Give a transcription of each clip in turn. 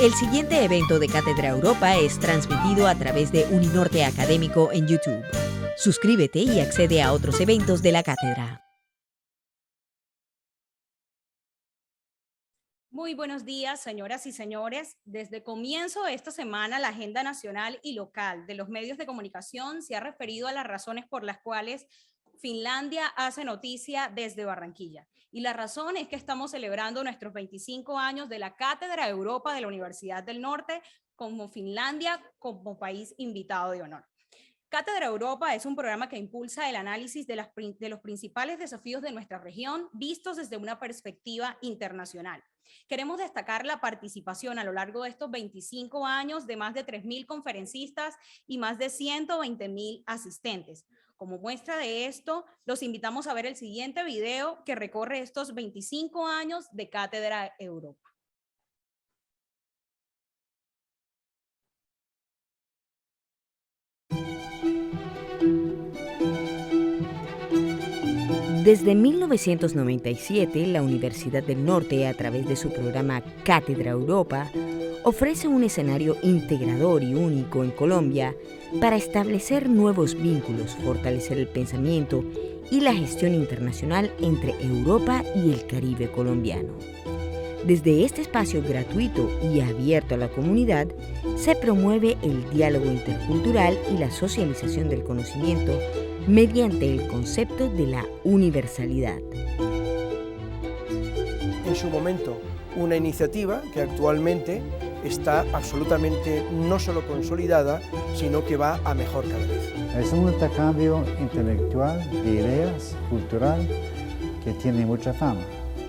El siguiente evento de Cátedra Europa es transmitido a través de Uninorte Académico en YouTube. Suscríbete y accede a otros eventos de la cátedra. Muy buenos días, señoras y señores. Desde comienzo de esta semana, la agenda nacional y local de los medios de comunicación se ha referido a las razones por las cuales Finlandia hace noticia desde Barranquilla. Y la razón es que estamos celebrando nuestros 25 años de la Cátedra Europa de la Universidad del Norte como Finlandia como país invitado de honor. Cátedra Europa es un programa que impulsa el análisis de los principales desafíos de nuestra región vistos desde una perspectiva internacional. Queremos destacar la participación a lo largo de estos 25 años de más de 3.000 conferencistas y más de 120.000 asistentes. Como muestra de esto, los invitamos a ver el siguiente video que recorre estos 25 años de Cátedra Europa. Desde 1997, la Universidad del Norte, a través de su programa Cátedra Europa, ofrece un escenario integrador y único en Colombia para establecer nuevos vínculos, fortalecer el pensamiento y la gestión internacional entre Europa y el Caribe colombiano. Desde este espacio gratuito y abierto a la comunidad, se promueve el diálogo intercultural y la socialización del conocimiento mediante el concepto de la universalidad. En su momento, una iniciativa que actualmente está absolutamente no solo consolidada, sino que va a mejor cada vez. Es un intercambio intelectual de ideas, cultural, que tiene mucha fama.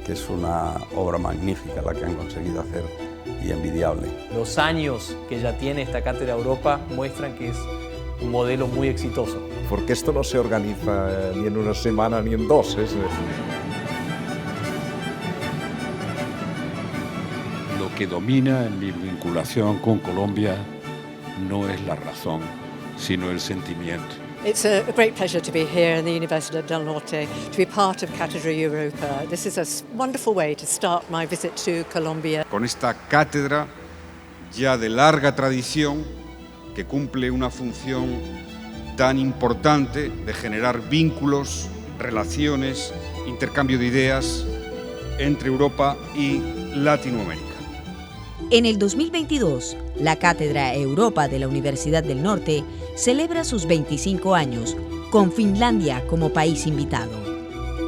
Que es una obra magnífica la que han conseguido hacer y envidiable. Los años que ya tiene esta Cátedra Europa muestran que es un modelo muy exitoso. Porque esto no se organiza ni en una semana ni en dos. Lo que domina en mi vinculación con Colombia no es la razón, sino el sentimiento. It's a great pleasure to be here in the Universidad del Norte, to be part of Cátedra Europa. This is a wonderful way to start my visit to Colombia. Con esta cátedra ya de larga tradición que cumple una función tan importante de generar vínculos, relaciones, intercambio de ideas entre Europa y Latinoamérica. En el 2022, la Cátedra Europa de la Universidad del Norte celebra sus 25 años con Finlandia como país invitado.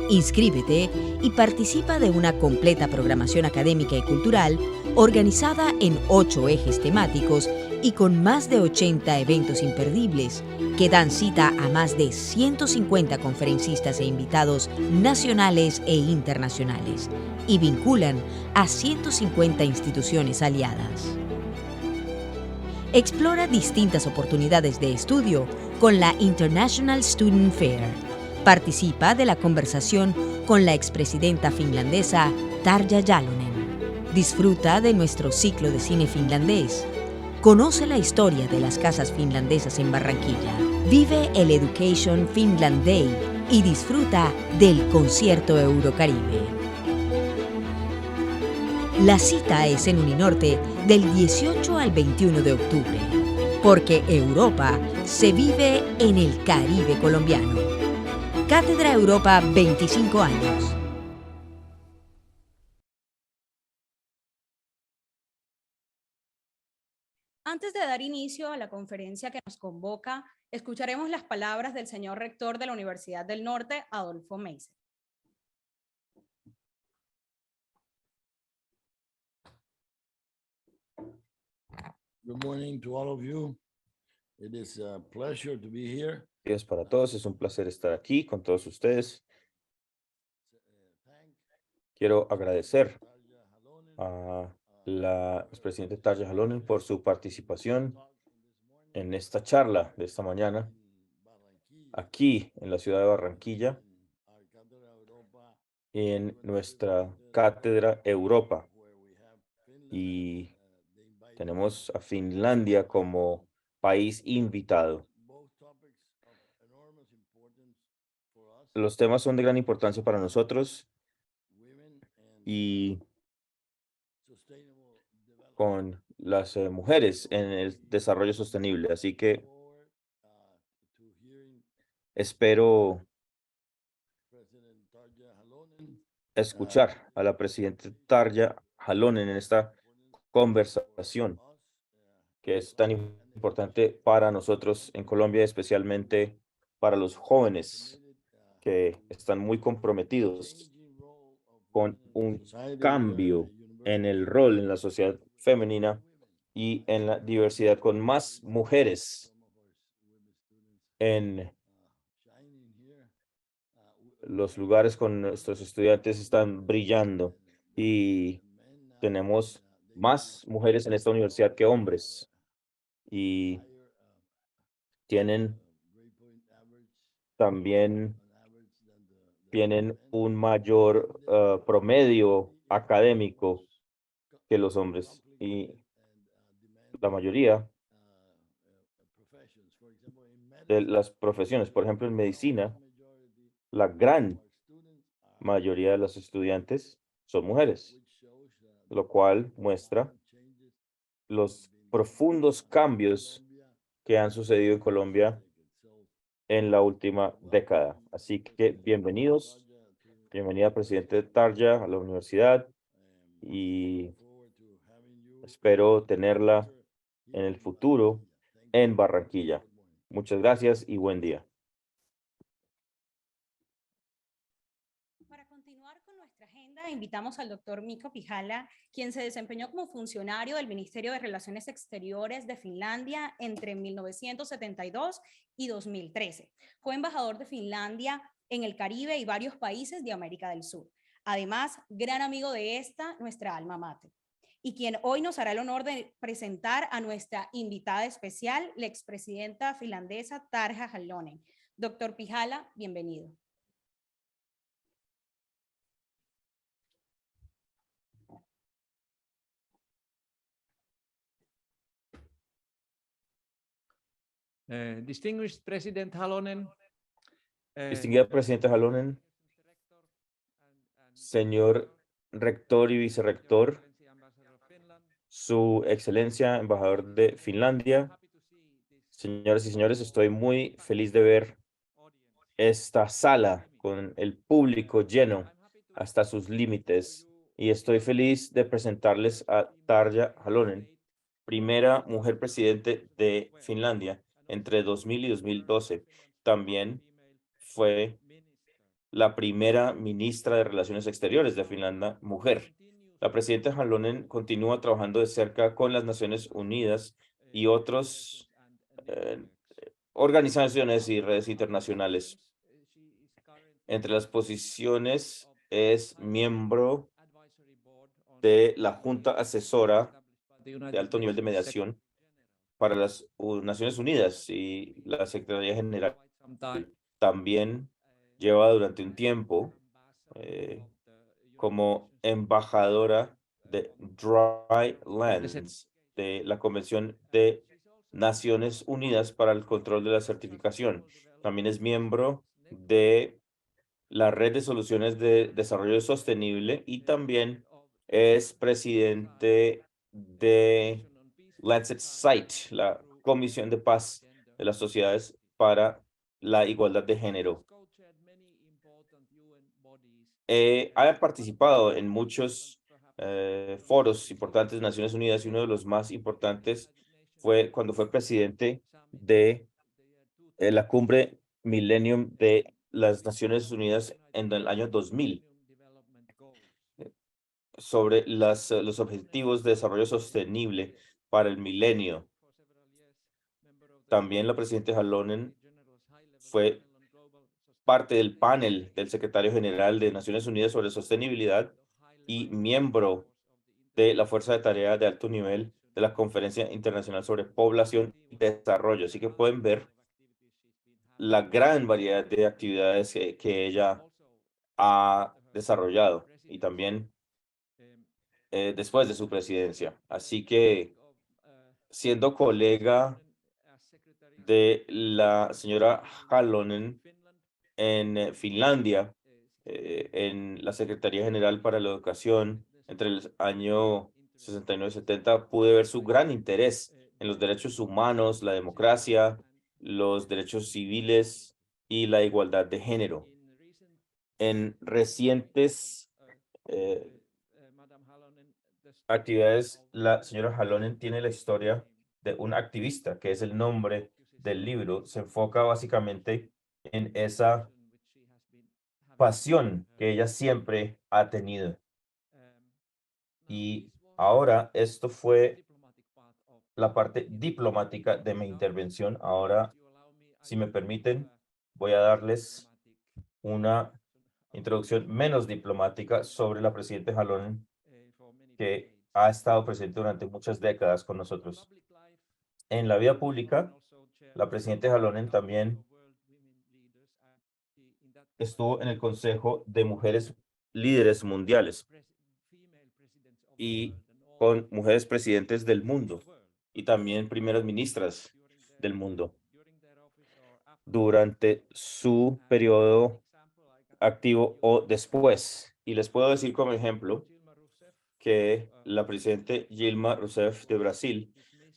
Inscríbete y participa de una completa programación académica y cultural organizada en 8 ejes temáticos y con más de 80 eventos imperdibles que dan cita a más de 150 conferencistas e invitados nacionales e internacionales y vinculan a 150 instituciones aliadas. Explora distintas oportunidades de estudio con la International Student Fair. Participa de la conversación con la expresidenta finlandesa Tarja Jalonen. Disfruta de nuestro ciclo de cine finlandés. Conoce la historia de las casas finlandesas en Barranquilla. Vive el Education Finland Day y disfruta del concierto Eurocaribe. La cita es en Uninorte del 18 al 21 de octubre, porque Europa se vive en el Caribe colombiano. Cátedra Europa 25 años. Antes de dar inicio a la conferencia que nos convoca, escucharemos las palabras del señor rector de la Universidad del Norte, Adolfo Meiser. Good morning to all of you. It is a pleasure to be here. Días para todos, es un placer estar aquí con todos ustedes. Quiero agradecer a la expresidenta Tarja Jalonen por su participación en esta charla de esta mañana aquí en la ciudad de Barranquilla, en nuestra Cátedra Europa. Y tenemos a Finlandia como país invitado. Los temas son de gran importancia para nosotros y con las mujeres en el desarrollo sostenible. Así que espero escuchar a la presidenta Tarja Halonen en esta conversación que es tan importante para nosotros en Colombia, especialmente para los jóvenes que están muy comprometidos con un cambio en el rol en la sociedad femenina y en la diversidad, con más mujeres en los lugares con nuestros estudiantes están brillando y tenemos más mujeres en esta universidad que hombres y también tienen un mayor promedio académico que los hombres y la mayoría de las profesiones, por ejemplo, en medicina, la gran mayoría de los estudiantes son mujeres, lo cual muestra los profundos cambios que han sucedido en Colombia en la última década. Así que bienvenidos, bienvenida presidente Tarja a la universidad y espero tenerla en el futuro en Barranquilla. Muchas gracias y buen día. Para continuar con nuestra agenda, invitamos al doctor Mikko Pyhälä, quien se desempeñó como funcionario del Ministerio de Relaciones Exteriores de Finlandia entre 1972 y 2013. Fue embajador de Finlandia en el Caribe y varios países de América del Sur. Además, gran amigo de esta, nuestra alma mater, y quien hoy nos hará el honor de presentar a nuestra invitada especial, la expresidenta finlandesa Tarja Halonen. Doctor Pyhälä, bienvenido. Distinguished President Halonen, Distinguida presidenta Halonen, señor rector y vicerrector, su excelencia embajador de Finlandia, señoras y señores, estoy muy feliz de ver esta sala con el público lleno hasta sus límites y estoy feliz de presentarles a Tarja Halonen, primera mujer presidente de Finlandia entre 2000 y 2012. También fue la primera ministra de Relaciones Exteriores de Finlandia, mujer. La presidenta Halonen continúa trabajando de cerca con las Naciones Unidas y otras organizaciones y redes internacionales. Entre las posiciones es miembro de la Junta Asesora de alto nivel de mediación para las Naciones Unidas y la Secretaría General. También lleva durante un tiempo como embajadora de Dry Lands de la Convención de Naciones Unidas para el Control de la Certificación. También es miembro de la Red de Soluciones de Desarrollo Sostenible y también es presidente de Lancet Site, la Comisión de Paz de las Sociedades para la Igualdad de Género. Ha participado en muchos foros importantes de Naciones Unidas y uno de los más importantes fue cuando fue presidente de la cumbre Millennium de las Naciones Unidas en el año 2000 sobre los objetivos de desarrollo sostenible para el milenio. También la presidenta Halonen fue parte del panel del secretario general de Naciones Unidas sobre sostenibilidad y miembro de la fuerza de tarea de alto nivel de la Conferencia Internacional sobre Población y Desarrollo. Así que pueden ver la gran variedad de actividades que ella ha desarrollado y también después de su presidencia. Así que siendo colega de la señora Halonen en Finlandia, en la Secretaría General para la Educación entre el año 69-70 pude ver su gran interés en los derechos humanos, la democracia, los derechos civiles y la igualdad de género. En recientes actividades, la señora Halonen tiene la historia de un activista, que es el nombre del libro. Se enfoca básicamente en esa pasión que ella siempre ha tenido. Y ahora esto fue la parte diplomática de mi intervención. Ahora, si me permiten, voy a darles una introducción menos diplomática sobre la presidenta Halonen, que ha estado presente durante muchas décadas con nosotros. En la vida pública, la presidenta Halonen también estuvo en el Consejo de Mujeres Líderes Mundiales y con mujeres presidentes del mundo y también primeras ministras del mundo durante su periodo activo o después. Y les puedo decir como ejemplo que la presidenta Dilma Rousseff de Brasil,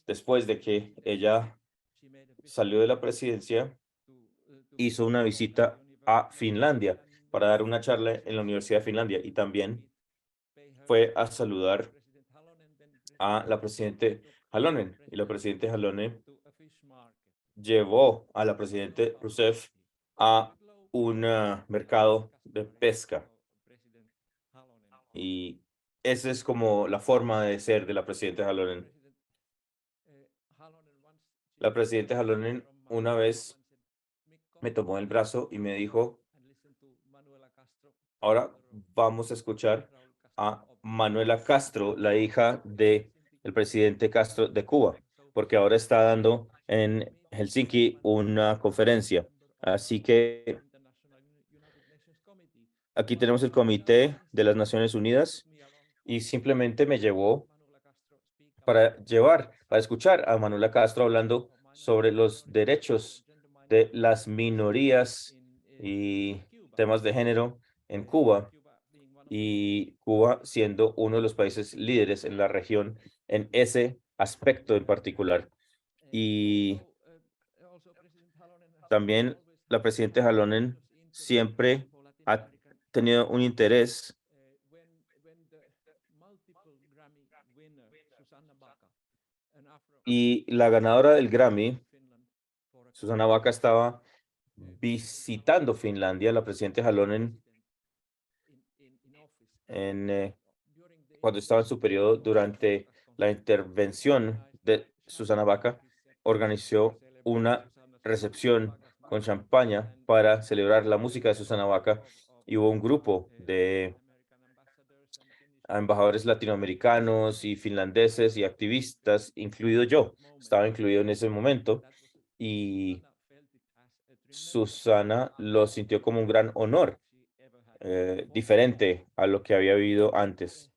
después de que ella salió de la presidencia, hizo una visita a Finlandia para dar una charla en la Universidad de Finlandia y también fue a saludar a la presidenta Halonen. Y la presidenta Halonen llevó a la presidenta Rousseff a un mercado de pesca. Y esa es como la forma de ser de la presidenta Halonen. La presidenta Halonen una vez me tomó el brazo y me dijo: ahora vamos a escuchar a Manuela Castro, la hija del presidente Castro de Cuba, porque ahora está dando en Helsinki una conferencia. Así que aquí tenemos el Comité de las Naciones Unidas y simplemente me llevó para escuchar a Manuela Castro hablando sobre los derechos de las minorías y temas de género en Cuba, y Cuba siendo uno de los países líderes en la región en ese aspecto en particular. Y también la presidenta Halonen siempre ha tenido un interés y la ganadora del Grammy, Susana Baca, estaba visitando Finlandia. La presidenta Halonen, cuando estaba en su periodo, durante la intervención de Susana Baca, organizó una recepción con champaña para celebrar la música de Susana Baca, y hubo un grupo de embajadores latinoamericanos y finlandeses y activistas, incluido yo. Estaba incluido en ese momento, y Susana lo sintió como un gran honor, diferente a lo que había vivido antes.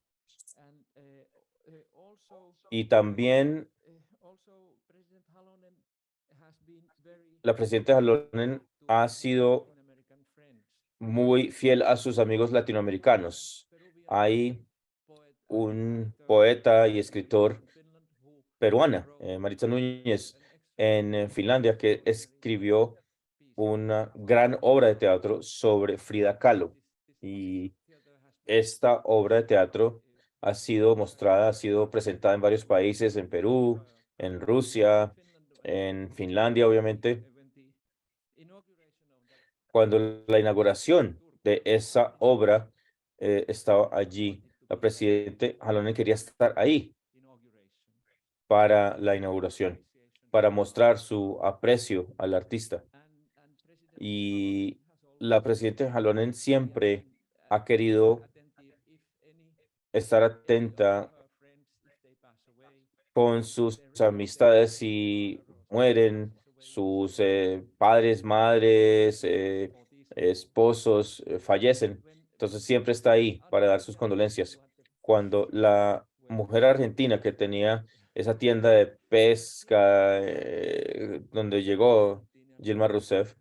Y también la presidenta Halonen ha sido muy fiel a sus amigos latinoamericanos. Hay un poeta y escritor peruana, Maritza Núñez, en Finlandia, que escribió una gran obra de teatro sobre Frida Kahlo. Y esta obra de teatro ha sido mostrada, ha sido presentada en varios países, en Perú, en Rusia, en Finlandia, obviamente. Cuando la inauguración de esa obra estaba allí, la presidenta Halonen quería estar ahí para la inauguración, para mostrar su aprecio al artista. Y la presidenta Halonen siempre ha querido estar atenta con sus amistades si mueren, sus padres, madres, esposos fallecen. Entonces siempre está ahí para dar sus condolencias. Cuando la mujer argentina que tenía esa tienda de pesca donde llegó Dilma Rousseff,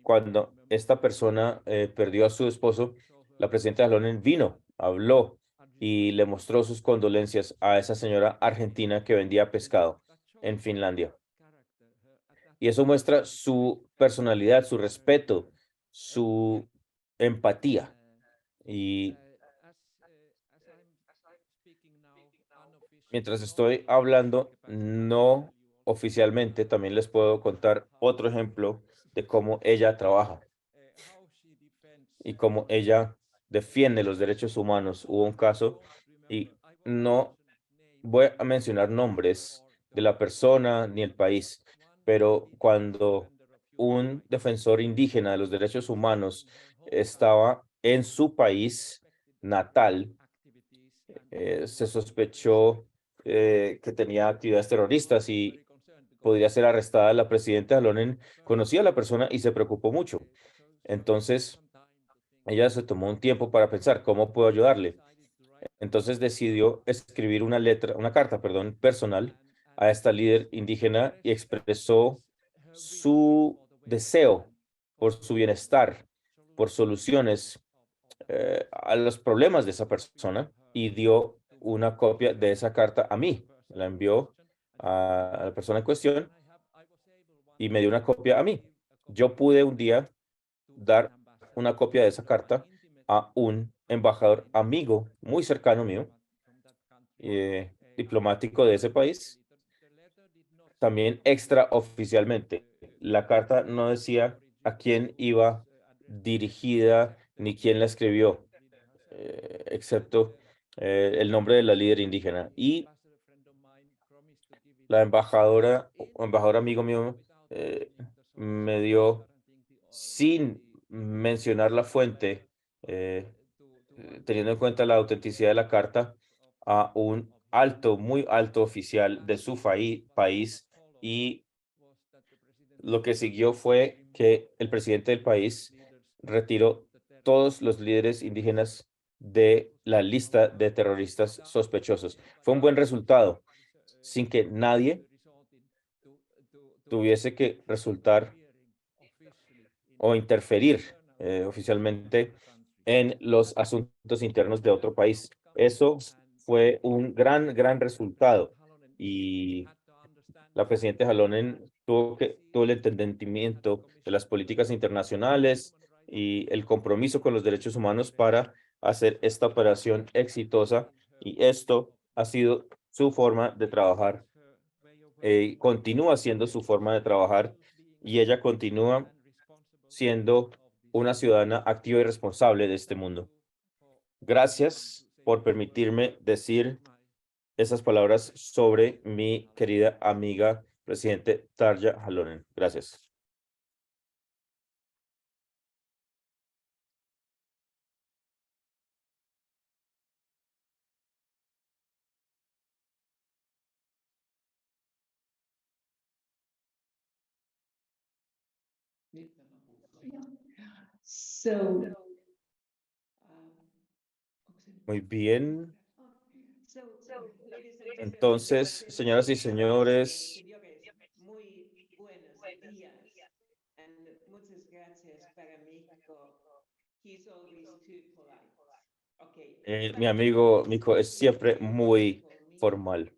cuando esta persona perdió a su esposo, la presidenta Halonen vino, habló y le mostró sus condolencias a esa señora argentina que vendía pescado en Finlandia. Y eso muestra su personalidad, su respeto, su empatía. Y mientras estoy hablando, no oficialmente, también les puedo contar otro ejemplo de cómo ella trabaja y cómo ella defiende los derechos humanos. Hubo un caso y no voy a mencionar nombres de la persona ni el país, pero cuando un defensor indígena de los derechos humanos estaba en su país natal, se sospechó que tenía actividades terroristas y podría ser arrestada. La presidenta Halonen conocía a la persona y se preocupó mucho. Entonces, ella se tomó un tiempo para pensar cómo puedo ayudarle. Entonces decidió escribir una carta, perdón, personal a esta líder indígena y expresó su deseo por su bienestar, por soluciones a los problemas de esa persona y dio una copia de esa carta a mí. La envió a la persona en cuestión y me dio una copia a mí. Yo pude un día dar una copia de esa carta a un embajador amigo muy cercano mío, diplomático de ese país, también extraoficialmente. La carta no decía a quién iba dirigida ni quién la escribió, excepto el nombre de la líder indígena. Y la embajadora, o embajador amigo mío, me dio, sin mencionar la fuente, teniendo en cuenta la autenticidad de la carta, a un alto, muy alto oficial de su país, y lo que siguió fue que el presidente del país retiró todos los líderes indígenas de la lista de terroristas sospechosos. Fue un buen resultado, sin que nadie tuviese que resultar o interferir oficialmente en los asuntos internos de otro país. Eso fue un gran resultado y la presidenta Halonen tuvo el entendimiento de las políticas internacionales y el compromiso con los derechos humanos para hacer esta operación exitosa, y esto ha sido su forma de trabajar. Continúa siendo su forma de trabajar y ella continúa siendo una ciudadana activa y responsable de este mundo. Gracias por permitirme decir esas palabras sobre mi querida amiga presidente Tarja Halonen. Gracias. Muy bien. Entonces, señoras y señores, muy buenos días. And muchas gracias para México. He's always too polite. Okay. mi amigo Mico es siempre muy formal.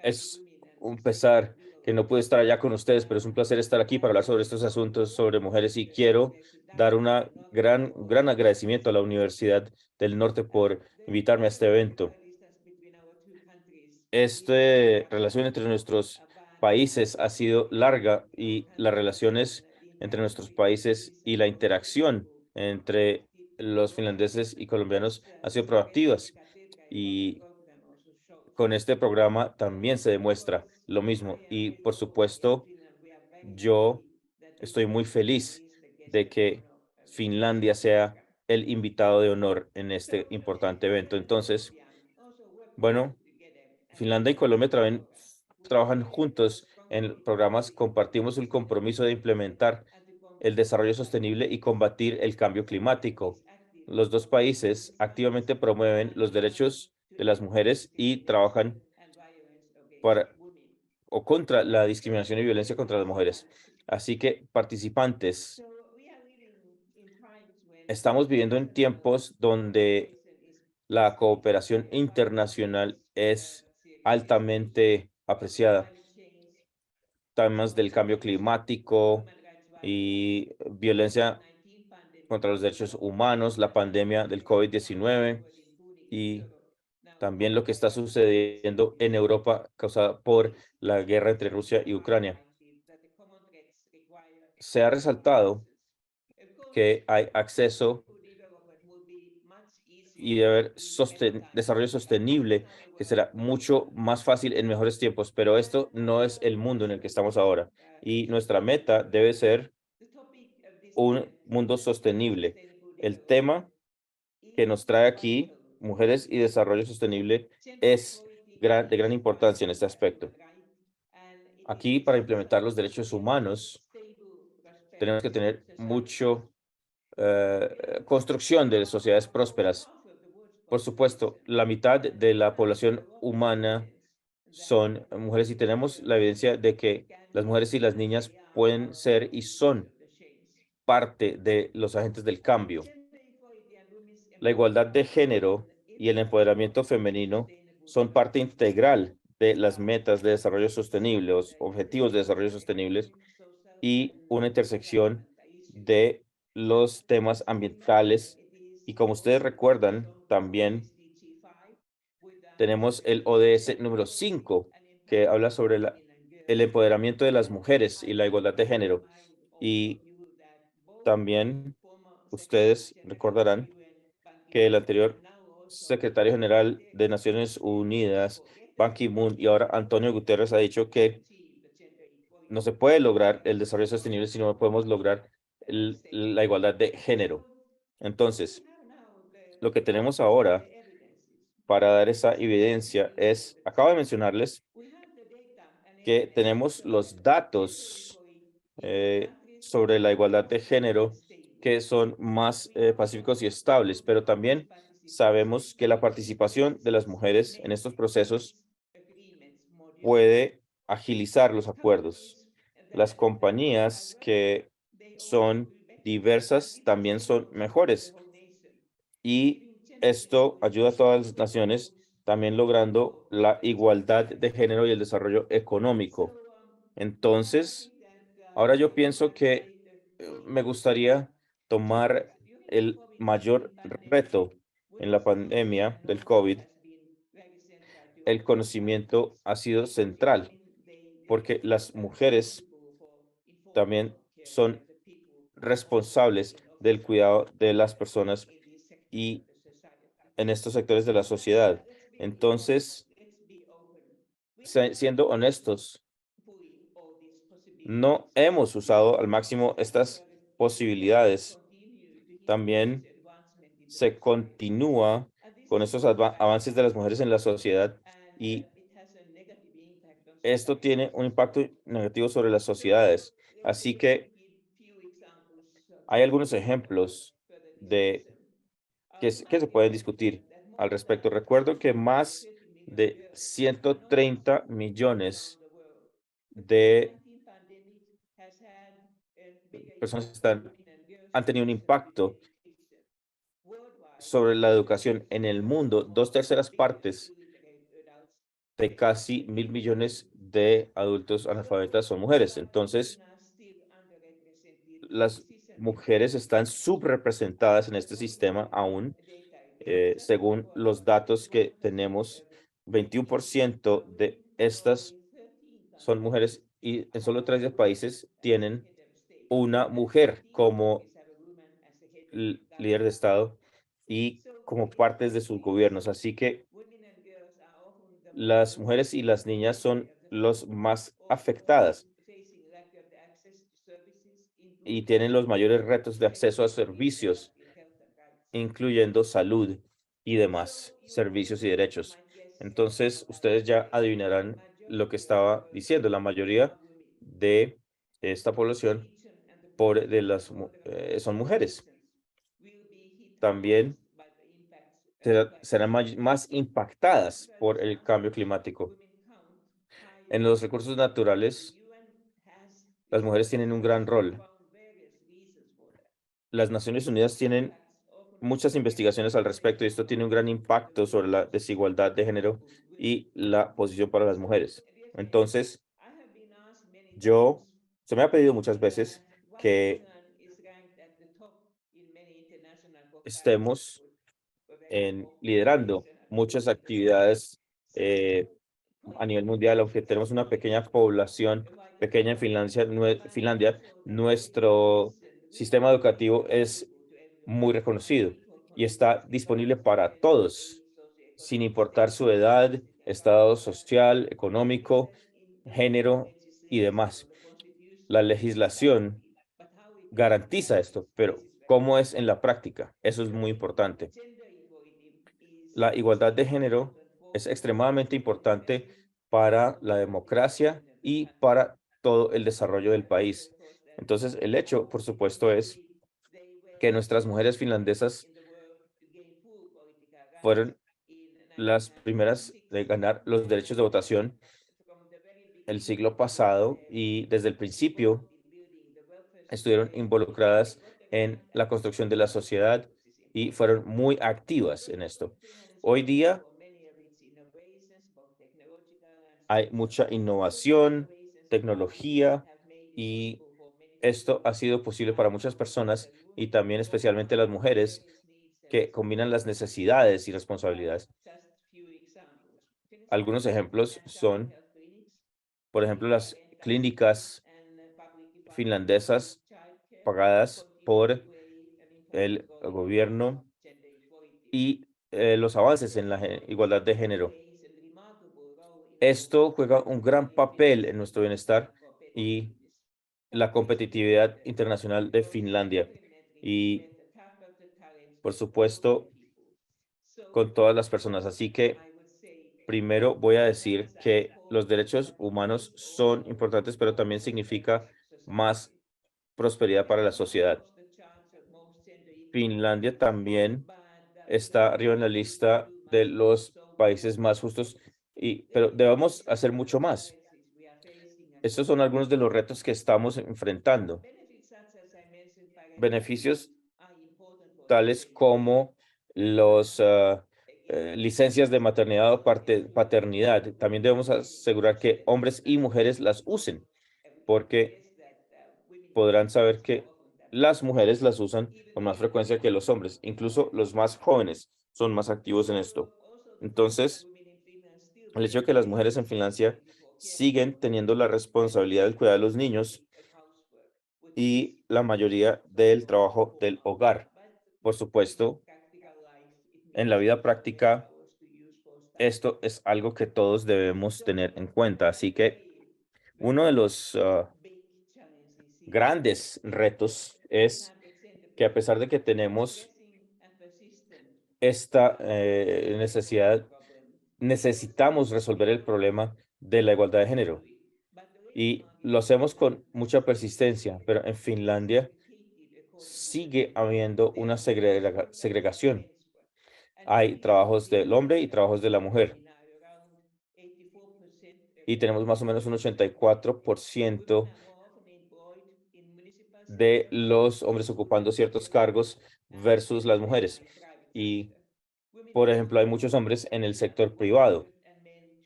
Es un pesar que no pude estar allá con ustedes, pero es un placer estar aquí para hablar sobre estos asuntos sobre mujeres, y quiero dar un gran agradecimiento a la Universidad del Norte por invitarme a este evento. Esta relación entre nuestros países ha sido larga, y las relaciones entre nuestros países y la interacción entre los finlandeses y colombianos han sido proactivas, y con este programa también se demuestra lo mismo. Y por supuesto, yo estoy muy feliz de que Finlandia sea el invitado de honor en este importante evento. Entonces, bueno, Finlandia y Colombia trabajan juntos en programas. Compartimos el compromiso de implementar el desarrollo sostenible y combatir el cambio climático. Los dos países activamente promueven los derechos de las mujeres y trabajan para o contra la discriminación y violencia contra las mujeres. Así que, participantes, estamos viviendo en tiempos donde La cooperación internacional es altamente apreciada. Temas del cambio climático y violencia contra los derechos humanos, la pandemia del COVID-19 y también lo que está sucediendo en Europa causada por la guerra entre Rusia y Ucrania. Se ha resaltado que hay acceso y debe haber desarrollo sostenible, que será mucho más fácil en mejores tiempos, pero esto no es el mundo en el que estamos ahora. Y nuestra meta debe ser un mundo sostenible. El tema que nos trae aquí, mujeres y desarrollo sostenible, es de gran importancia en este aspecto. Aquí, para implementar los derechos humanos, tenemos que tener mucho construcción de sociedades prósperas. Por supuesto, la mitad de la población humana son mujeres y tenemos la evidencia de que las mujeres y las niñas pueden ser y son parte de los agentes del cambio. La igualdad de género y el empoderamiento femenino son parte integral de las metas de desarrollo sostenible, los objetivos de desarrollo sostenibles y una intersección de los temas ambientales. Y como ustedes recuerdan, también tenemos el ODS número 5, que habla sobre el empoderamiento de las mujeres y la igualdad de género. Y también ustedes recordarán que el anterior secretario general de Naciones Unidas, Ban Ki-moon, y ahora Antonio Guterres ha dicho que no se puede lograr el desarrollo sostenible si no podemos lograr la igualdad de género. Entonces, lo que tenemos ahora para dar esa evidencia es, acabo de mencionarles que tenemos los datos sobre la igualdad de género que son más pacíficos y estables, pero también sabemos que la participación de las mujeres en estos procesos puede agilizar los acuerdos. Las compañías que son diversas también son mejores y esto ayuda a todas las naciones también logrando la igualdad de género y el desarrollo económico. Entonces, ahora yo pienso que me gustaría tomar el mayor reto en la pandemia del COVID. El conocimiento ha sido central porque las mujeres también son responsables del cuidado de las personas y en estos sectores de la sociedad. Entonces, siendo honestos, no hemos usado al máximo estas posibilidades. También se continúa con estos avances de las mujeres en la sociedad y esto tiene un impacto negativo sobre las sociedades. Así que hay algunos ejemplos de que se pueden discutir al respecto. Recuerdo que más de 130 millones de personas han tenido un impacto sobre la educación en el mundo. 2/3 partes de casi 1.000 millones de adultos analfabetas son mujeres. Entonces, las mujeres están subrepresentadas en este sistema aún. Según los datos que tenemos, 21% de estas son mujeres y en solo 13 países tienen una mujer como líder de Estado y como partes de sus gobiernos. Así que las mujeres y las niñas son los más afectadas y tienen los mayores retos de acceso a servicios, incluyendo salud y demás servicios y derechos. Entonces, ustedes ya adivinarán lo que estaba diciendo. La mayoría de esta población son mujeres. También serán más impactadas por el cambio climático. En los recursos naturales, las mujeres tienen un gran rol. Las Naciones Unidas tienen muchas investigaciones al respecto y esto tiene un gran impacto sobre la desigualdad de género y la posición para las mujeres. Entonces, se me ha pedido muchas veces que estemos liderando muchas actividades a nivel mundial, aunque tenemos una pequeña población, pequeña en Finlandia, nuestro sistema educativo es muy reconocido y está disponible para todos, sin importar su edad, estado social, económico, género y demás. La legislación garantiza esto, pero ¿cómo es en la práctica? Eso es muy importante. La igualdad de género es extremadamente importante para la democracia y para todo el desarrollo del país. Entonces, el hecho, por supuesto, es que nuestras mujeres finlandesas fueron las primeras de ganar los derechos de votación el siglo pasado y desde el principio estuvieron involucradas en la construcción de la sociedad y fueron muy activas en esto. Hoy día hay mucha innovación, tecnología y esto ha sido posible para muchas personas y también especialmente las mujeres que combinan las necesidades y responsabilidades. Algunos ejemplos son, por ejemplo, las clínicas finlandesas pagadas por el gobierno y los avances en la igualdad de género. Esto juega un gran papel en nuestro bienestar y la competitividad internacional de Finlandia. Y, por supuesto, con todas las personas. Así que primero voy a decir que los derechos humanos son importantes, pero también significa más prosperidad para la sociedad. Finlandia también está arriba en la lista de los países más justos, pero debemos hacer mucho más. Estos son algunos de los retos que estamos enfrentando. Beneficios tales como los licencias de maternidad o paternidad. También debemos asegurar que hombres y mujeres las usen, porque podrán saber que las mujeres las usan con más frecuencia que los hombres. Incluso los más jóvenes son más activos en esto. Entonces, el hecho de que las mujeres en Finlandia siguen teniendo la responsabilidad del cuidado de los niños y la mayoría del trabajo del hogar. Por supuesto, en la vida práctica, esto es algo que todos debemos tener en cuenta. Así que uno de los grandes retos es que a pesar de que tenemos esta necesidad, necesitamos resolver el problema de la igualdad de género. Y lo hacemos con mucha persistencia, pero en Finlandia sigue habiendo una segregación. Hay trabajos del hombre y trabajos de la mujer. Y tenemos más o menos un 84% de los hombres ocupando ciertos cargos versus las mujeres. Y, por ejemplo, hay muchos hombres en el sector privado,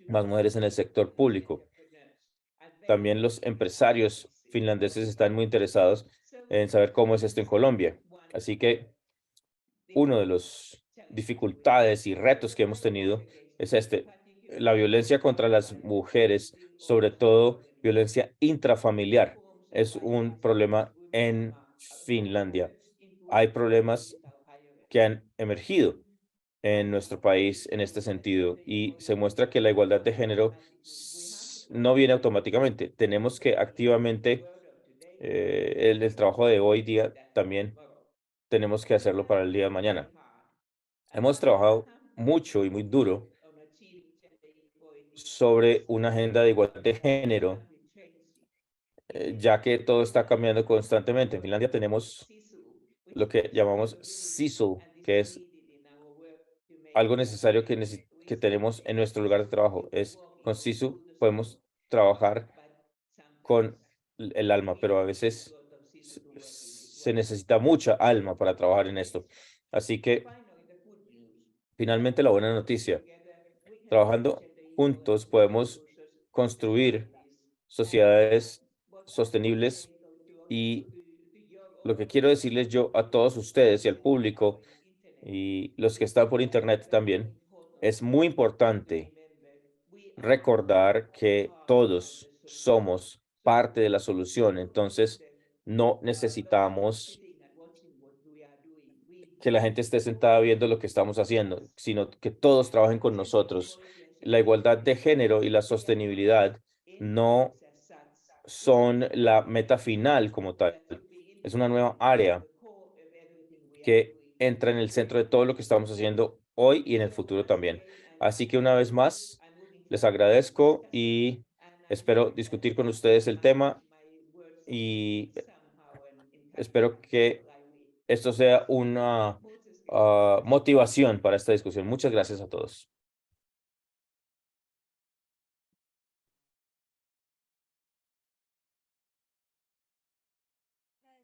más mujeres en el sector público. También los empresarios finlandeses están muy interesados en saber cómo es esto en Colombia. Así que uno de los dificultades y retos que hemos tenido es la violencia contra las mujeres, sobre todo violencia intrafamiliar, es un problema en Finlandia. Hay problemas que han emergido en nuestro país en este sentido y se muestra que la igualdad de género no viene automáticamente. Tenemos que activamente, el trabajo de hoy día también tenemos que hacerlo para el día de mañana. Hemos trabajado mucho y muy duro sobre una agenda de igualdad de género, ya que todo está cambiando constantemente. En Finlandia tenemos lo que llamamos SISU, que es algo necesario que tenemos en nuestro lugar de trabajo. Con SISU podemos trabajar con el alma, pero a veces se necesita mucha alma para trabajar en esto. Así que, finalmente, la buena noticia. Trabajando juntos podemos construir sociedades sostenibles, y lo que quiero decirles yo a todos ustedes y al público y los que están por internet también, es muy importante recordar que todos somos parte de la solución. Entonces, no necesitamos que la gente esté sentada viendo lo que estamos haciendo, sino que todos trabajen con nosotros. La igualdad de género y la sostenibilidad no son la meta final como tal. Es una nueva área que entra en el centro de todo lo que estamos haciendo hoy y en el futuro también. Así que una vez más, les agradezco y espero discutir con ustedes el tema, y espero que esto sea una motivación para esta discusión. Muchas gracias a todos.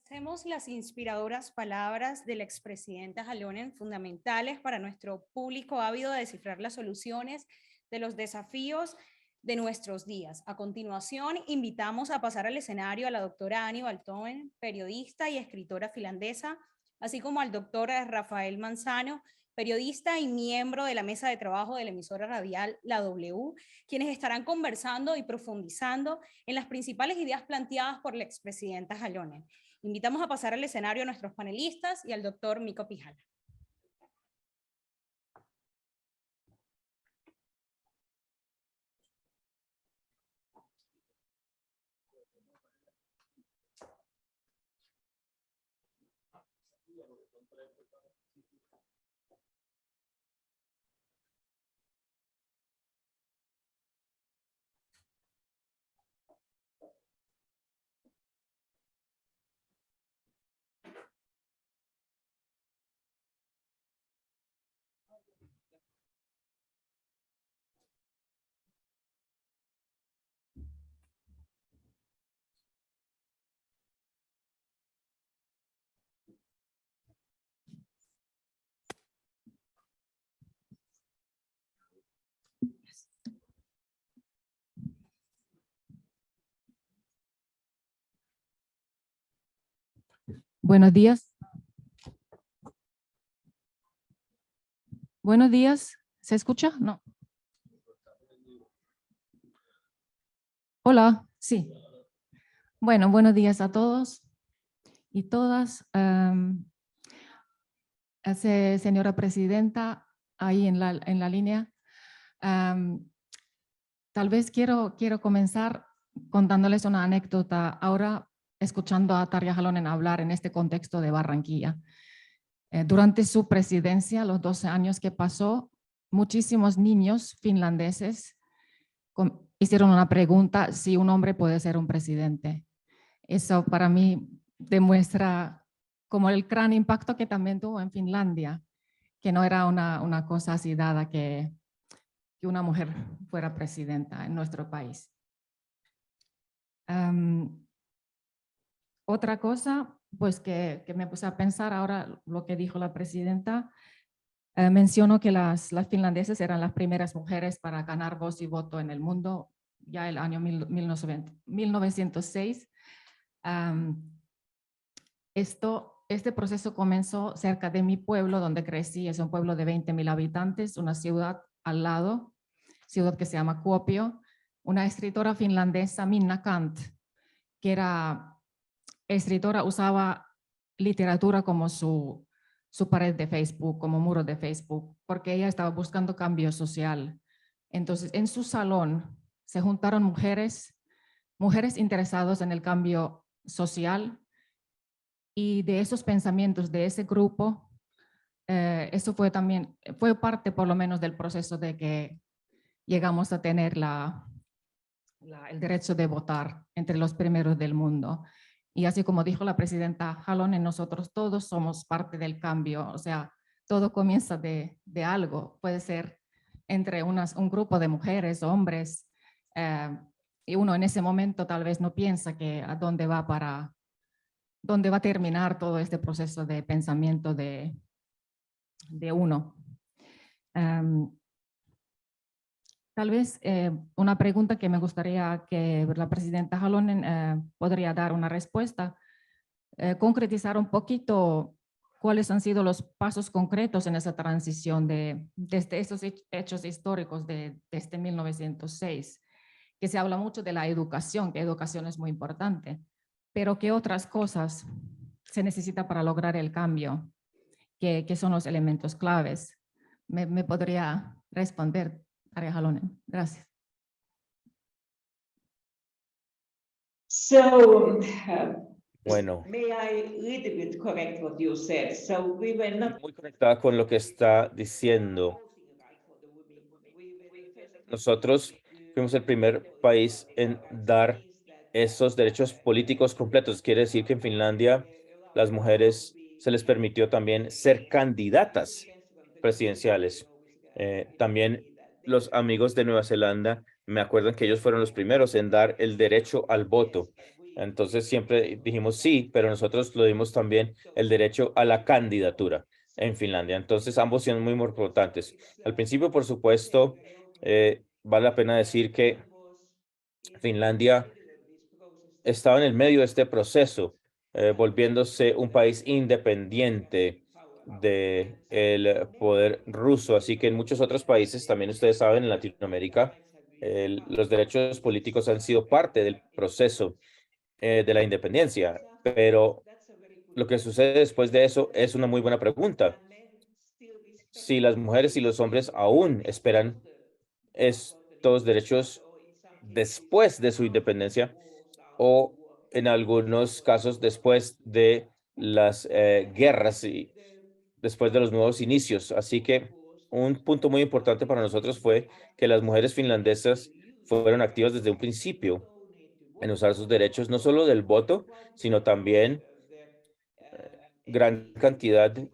Agradecemos las inspiradoras palabras del expresidente Halonen, fundamentales para nuestro público ávido de descifrar las soluciones de los desafíos de nuestros días. A continuación, invitamos a pasar al escenario a la doctora Annie Baltonen, periodista y escritora finlandesa, así como al doctor Rafael Manzano, periodista y miembro de la mesa de trabajo de la emisora radial La W, quienes estarán conversando y profundizando en las principales ideas planteadas por la expresidenta Halonen. Invitamos a pasar al escenario a nuestros panelistas y al doctor Mikko Pyhälä. Buenos días. Buenos días. ¿Se escucha? No. Hola, sí. Bueno, buenos días a todos y todas. Señora presidenta, ahí en la línea. Tal vez quiero comenzar contándoles una anécdota. Ahora, escuchando a Tarja Halonen hablar en este contexto de Barranquilla. Durante su presidencia, los 12 años que pasó, muchísimos niños finlandeses hicieron una pregunta: si un hombre puede ser un presidente. Eso para mí demuestra como el gran impacto que también tuvo en Finlandia, que no era una cosa así dada que una mujer fuera presidenta en nuestro país. Otra cosa, pues que me puse a pensar ahora lo que dijo la presidenta, mencionó que las finlandesas eran las primeras mujeres para ganar voz y voto en el mundo, ya el año 1906. Este proceso comenzó cerca de mi pueblo, donde crecí. Es un pueblo de 20,000 habitantes, una ciudad al lado, ciudad que se llama Kuopio. Una escritora finlandesa, Minna Canth, que era escritora, usaba literatura como su pared de Facebook, como muro de Facebook, porque ella estaba buscando cambio social. Entonces, en su salón se juntaron mujeres interesadas en el cambio social, y de esos pensamientos, de ese grupo, eso fue parte por lo menos del proceso de que llegamos a tener el derecho de votar entre los primeros del mundo. Y así como dijo la presidenta Halonen, nosotros todos somos parte del cambio. O sea, todo comienza de algo. Puede ser entre un grupo de mujeres, hombres, y uno en ese momento tal vez no piensa que a dónde va a terminar todo este proceso de pensamiento de de uno. Tal vez una pregunta que me gustaría que la presidenta Halonen podría dar una respuesta, concretizar un poquito cuáles han sido los pasos concretos en esa transición desde estos hechos históricos desde 1906, que se habla mucho de la educación, que educación es muy importante, pero ¿qué otras cosas se necesita para lograr el cambio? ¿Qué son los elementos claves? ¿Me podría responder, Tarja Halonen? Gracias. So, Bueno, may I little bit correct what you said? So we were not muy conectada con lo que está diciendo. Nosotros fuimos el primer país en dar esos derechos políticos completos. Quiere decir que en Finlandia las mujeres se les permitió también ser candidatas presidenciales. También los amigos de Nueva Zelanda me acuerdan que ellos fueron los primeros en dar el derecho al voto. Entonces siempre dijimos sí, pero nosotros lo dimos también el derecho a la candidatura en Finlandia. Entonces ambos son muy importantes. Al principio, por supuesto, vale la pena decir que Finlandia estaba en el medio de este proceso, volviéndose un país independiente del poder ruso. Así que en muchos otros países, también ustedes saben, en Latinoamérica, los derechos políticos han sido parte del proceso de la independencia. Pero lo que sucede después de eso es una muy buena pregunta. Si las mujeres y los hombres aún esperan estos derechos después de su independencia o en algunos casos después de las guerras y después de los nuevos inicios. Así que un punto muy importante para nosotros fue que las mujeres finlandesas fueron activas desde un principio en usar sus derechos, no solo del voto, sino también gran cantidad en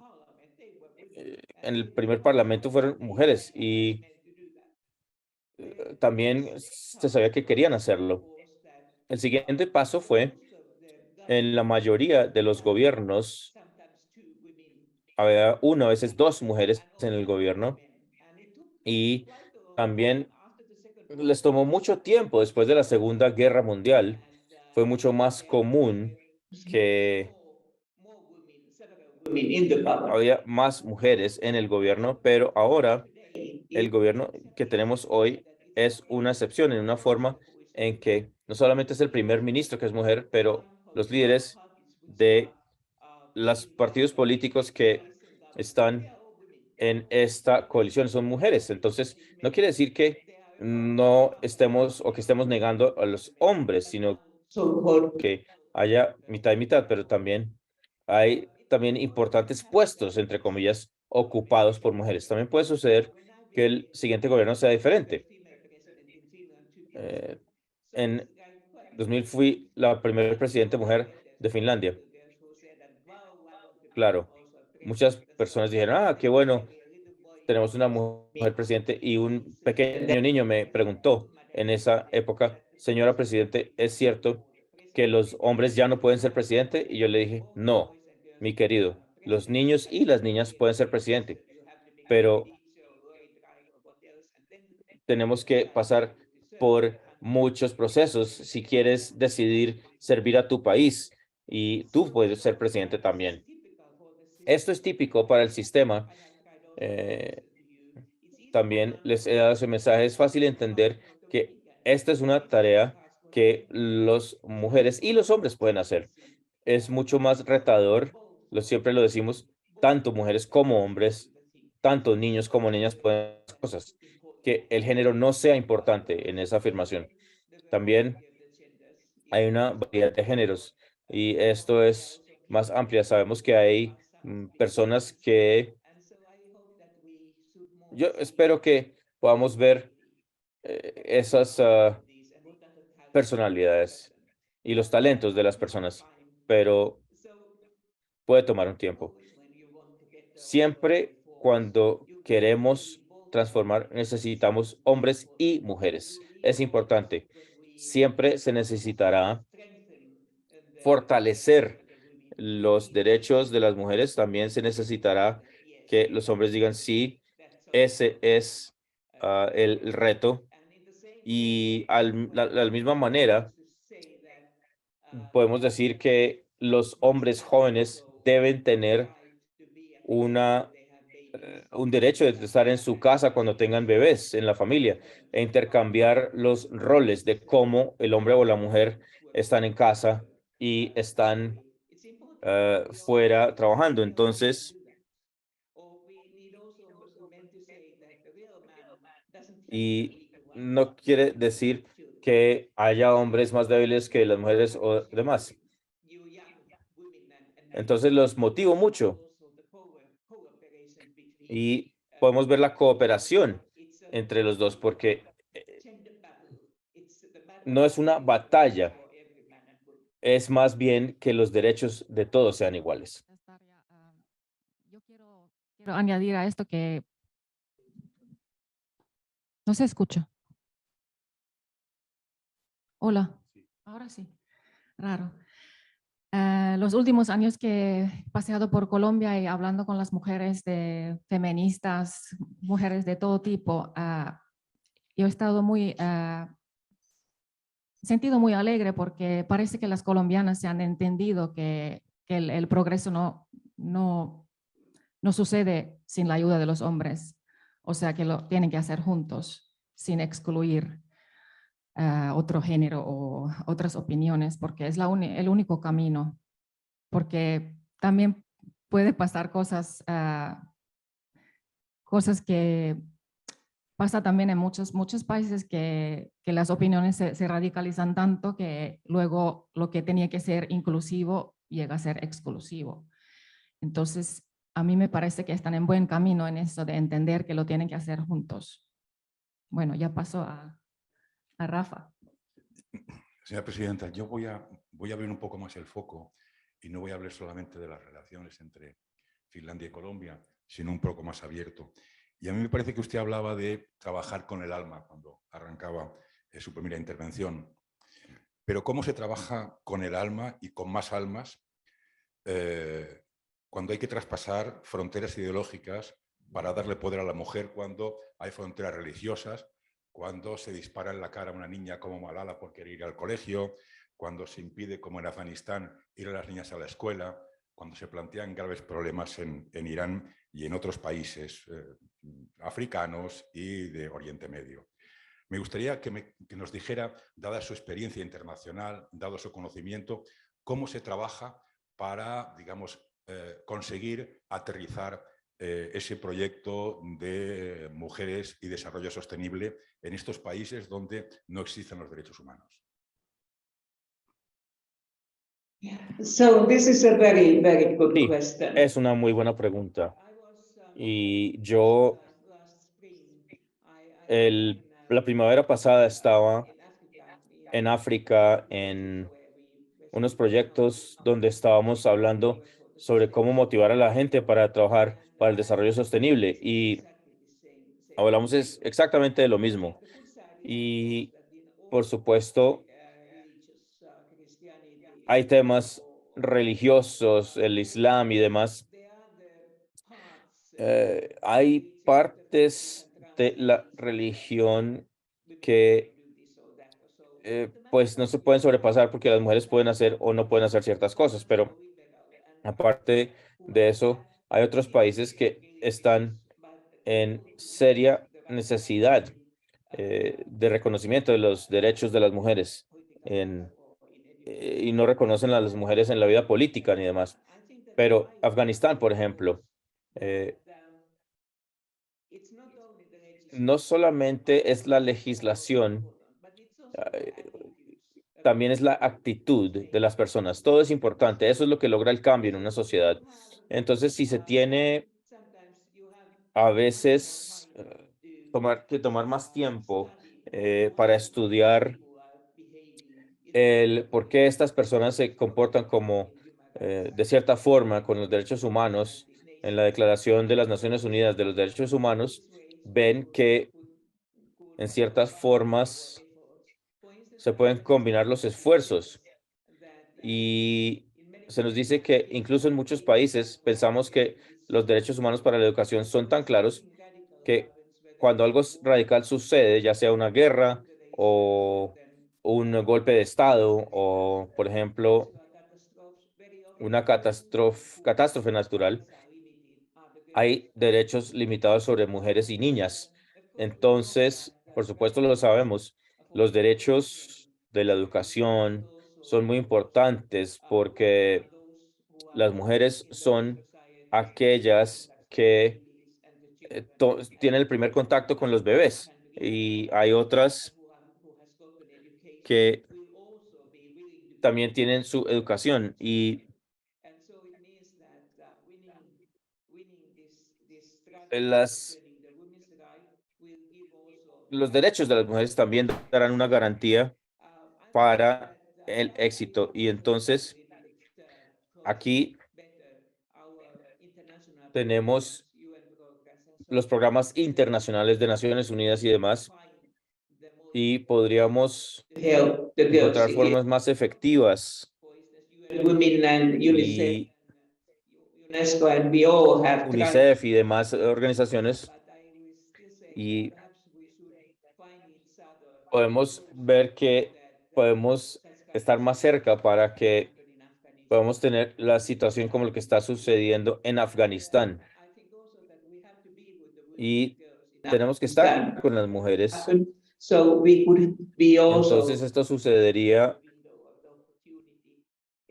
el primer parlamento fueron mujeres y también se sabía que querían hacerlo. El siguiente paso fue en la mayoría de los gobiernos, había una, a veces dos mujeres en el gobierno y también les tomó mucho tiempo después de la Segunda Guerra Mundial. Fue mucho más común que había más mujeres en el gobierno, pero ahora el gobierno que tenemos hoy es una excepción en una forma en que no solamente es el primer ministro que es mujer, pero los líderes de los partidos políticos que están en esta coalición son mujeres. Entonces, no quiere decir que no estemos o que estemos negando a los hombres, sino que haya mitad y mitad, pero también hay también importantes puestos, entre comillas, ocupados por mujeres. También puede suceder que el siguiente gobierno sea diferente. En 2000 fui la primera presidenta mujer de Finlandia. Claro, muchas personas dijeron, qué bueno, tenemos una mujer presidente, y un pequeño niño me preguntó en esa época, señora presidente, ¿es cierto que los hombres ya no pueden ser presidente? Y yo le dije, no, mi querido, los niños y las niñas pueden ser presidente, pero tenemos que pasar por muchos procesos si quieres decidir servir a tu país, y tú puedes ser presidente también. Esto es típico para el sistema. También les he dado ese mensaje. Es fácil entender que esta es una tarea que las mujeres y los hombres pueden hacer. Es mucho más retador, siempre lo decimos, tanto mujeres como hombres, tanto niños como niñas pueden hacer cosas. Que el género no sea importante en esa afirmación. También hay una variedad de géneros y esto es más amplia. Sabemos que hay personas que yo espero que podamos ver esas personalidades y los talentos de las personas, pero puede tomar un tiempo. Siempre cuando queremos transformar, necesitamos hombres y mujeres. Es importante. Siempre se necesitará fortalecer los derechos de las mujeres. También se necesitará que los hombres digan sí, ese es el reto. Y la misma manera, podemos decir que los hombres jóvenes deben tener un derecho de estar en su casa cuando tengan bebés en la familia e intercambiar los roles de cómo el hombre o la mujer están en casa y están fuera trabajando. Entonces, y no quiere decir que haya hombres más débiles que las mujeres o demás. Entonces los motivo mucho y podemos ver la cooperación entre los dos porque no es una batalla, es más bien que los derechos de todos sean iguales. Quiero añadir a esto que no se escucha. Hola, ahora sí, raro. Los últimos años que he paseado por Colombia y hablando con las mujeres feministas, mujeres de todo tipo, yo he estado sentido muy alegre porque parece que las colombianas se han entendido que el progreso no sucede sin la ayuda de los hombres, o sea que lo tienen que hacer juntos, sin excluir otro género o otras opiniones, porque es el único camino, porque también puede pasar cosas que pasa también en muchos países que las opiniones se radicalizan tanto que luego lo que tenía que ser inclusivo llega a ser exclusivo. Entonces, a mí me parece que están en buen camino en eso de entender que lo tienen que hacer juntos. Bueno, ya pasó a Rafa. Señora presidenta, yo voy a abrir un poco más el foco y no voy a hablar solamente de las relaciones entre Finlandia y Colombia, sino un poco más abierto. Y a mí me parece que usted hablaba de trabajar con el alma cuando arrancaba su primera intervención. Pero ¿cómo se trabaja con el alma y con más almas cuando hay que traspasar fronteras ideológicas para darle poder a la mujer, cuando hay fronteras religiosas, cuando se dispara en la cara a una niña como Malala por querer ir al colegio, cuando se impide, como en Afganistán, ir a las niñas a la escuela, cuando se plantean graves problemas en Irán y en otros países africanos y de Oriente Medio? Me gustaría que nos dijera, dada su experiencia internacional, dado su conocimiento, cómo se trabaja para, digamos, conseguir aterrizar ese proyecto de mujeres y desarrollo sostenible en estos países donde no existen los derechos humanos. So this is a very, very good Sí, question. es una muy buena pregunta. Y yo, la primavera pasada estaba en África en unos proyectos donde estábamos hablando sobre cómo motivar a la gente para trabajar para el desarrollo sostenible y hablamos exactamente de lo mismo. Y por supuesto, hay temas religiosos, el Islam y demás. Hay partes de la religión que pues no se pueden sobrepasar porque las mujeres pueden hacer o no pueden hacer ciertas cosas, pero aparte de eso, hay otros países que están en seria necesidad de reconocimiento de los derechos de las mujeres y no reconocen a las mujeres en la vida política ni demás. Pero Afganistán, por ejemplo, no solamente es la legislación, también es la actitud de las personas. Todo es importante. Eso es lo que logra el cambio en una sociedad. Entonces, si se tiene a veces tomar más tiempo para estudiar el por qué estas personas se comportan como de cierta forma con los derechos humanos en la Declaración de las Naciones Unidas de los Derechos Humanos, ven que en ciertas formas se pueden combinar los esfuerzos. Y se nos dice que incluso en muchos países pensamos que los derechos humanos para la educación son tan claros que cuando algo radical sucede, ya sea una guerra o un golpe de Estado o, por ejemplo, una catástrofe natural, hay derechos limitados sobre mujeres y niñas. Entonces, por supuesto lo sabemos, los derechos de la educación son muy importantes porque las mujeres son aquellas que tienen el primer contacto con los bebés y hay otras que también tienen su educación y los derechos de las mujeres también darán una garantía para el éxito. Y entonces, aquí tenemos los programas internacionales de Naciones Unidas y demás, y podríamos encontrar formas más efectivas. Y UNICEF y demás organizaciones, y podemos ver que podemos estar más cerca para que podamos tener la situación como lo que está sucediendo en Afganistán. Y tenemos que estar con las mujeres. Entonces esto sucedería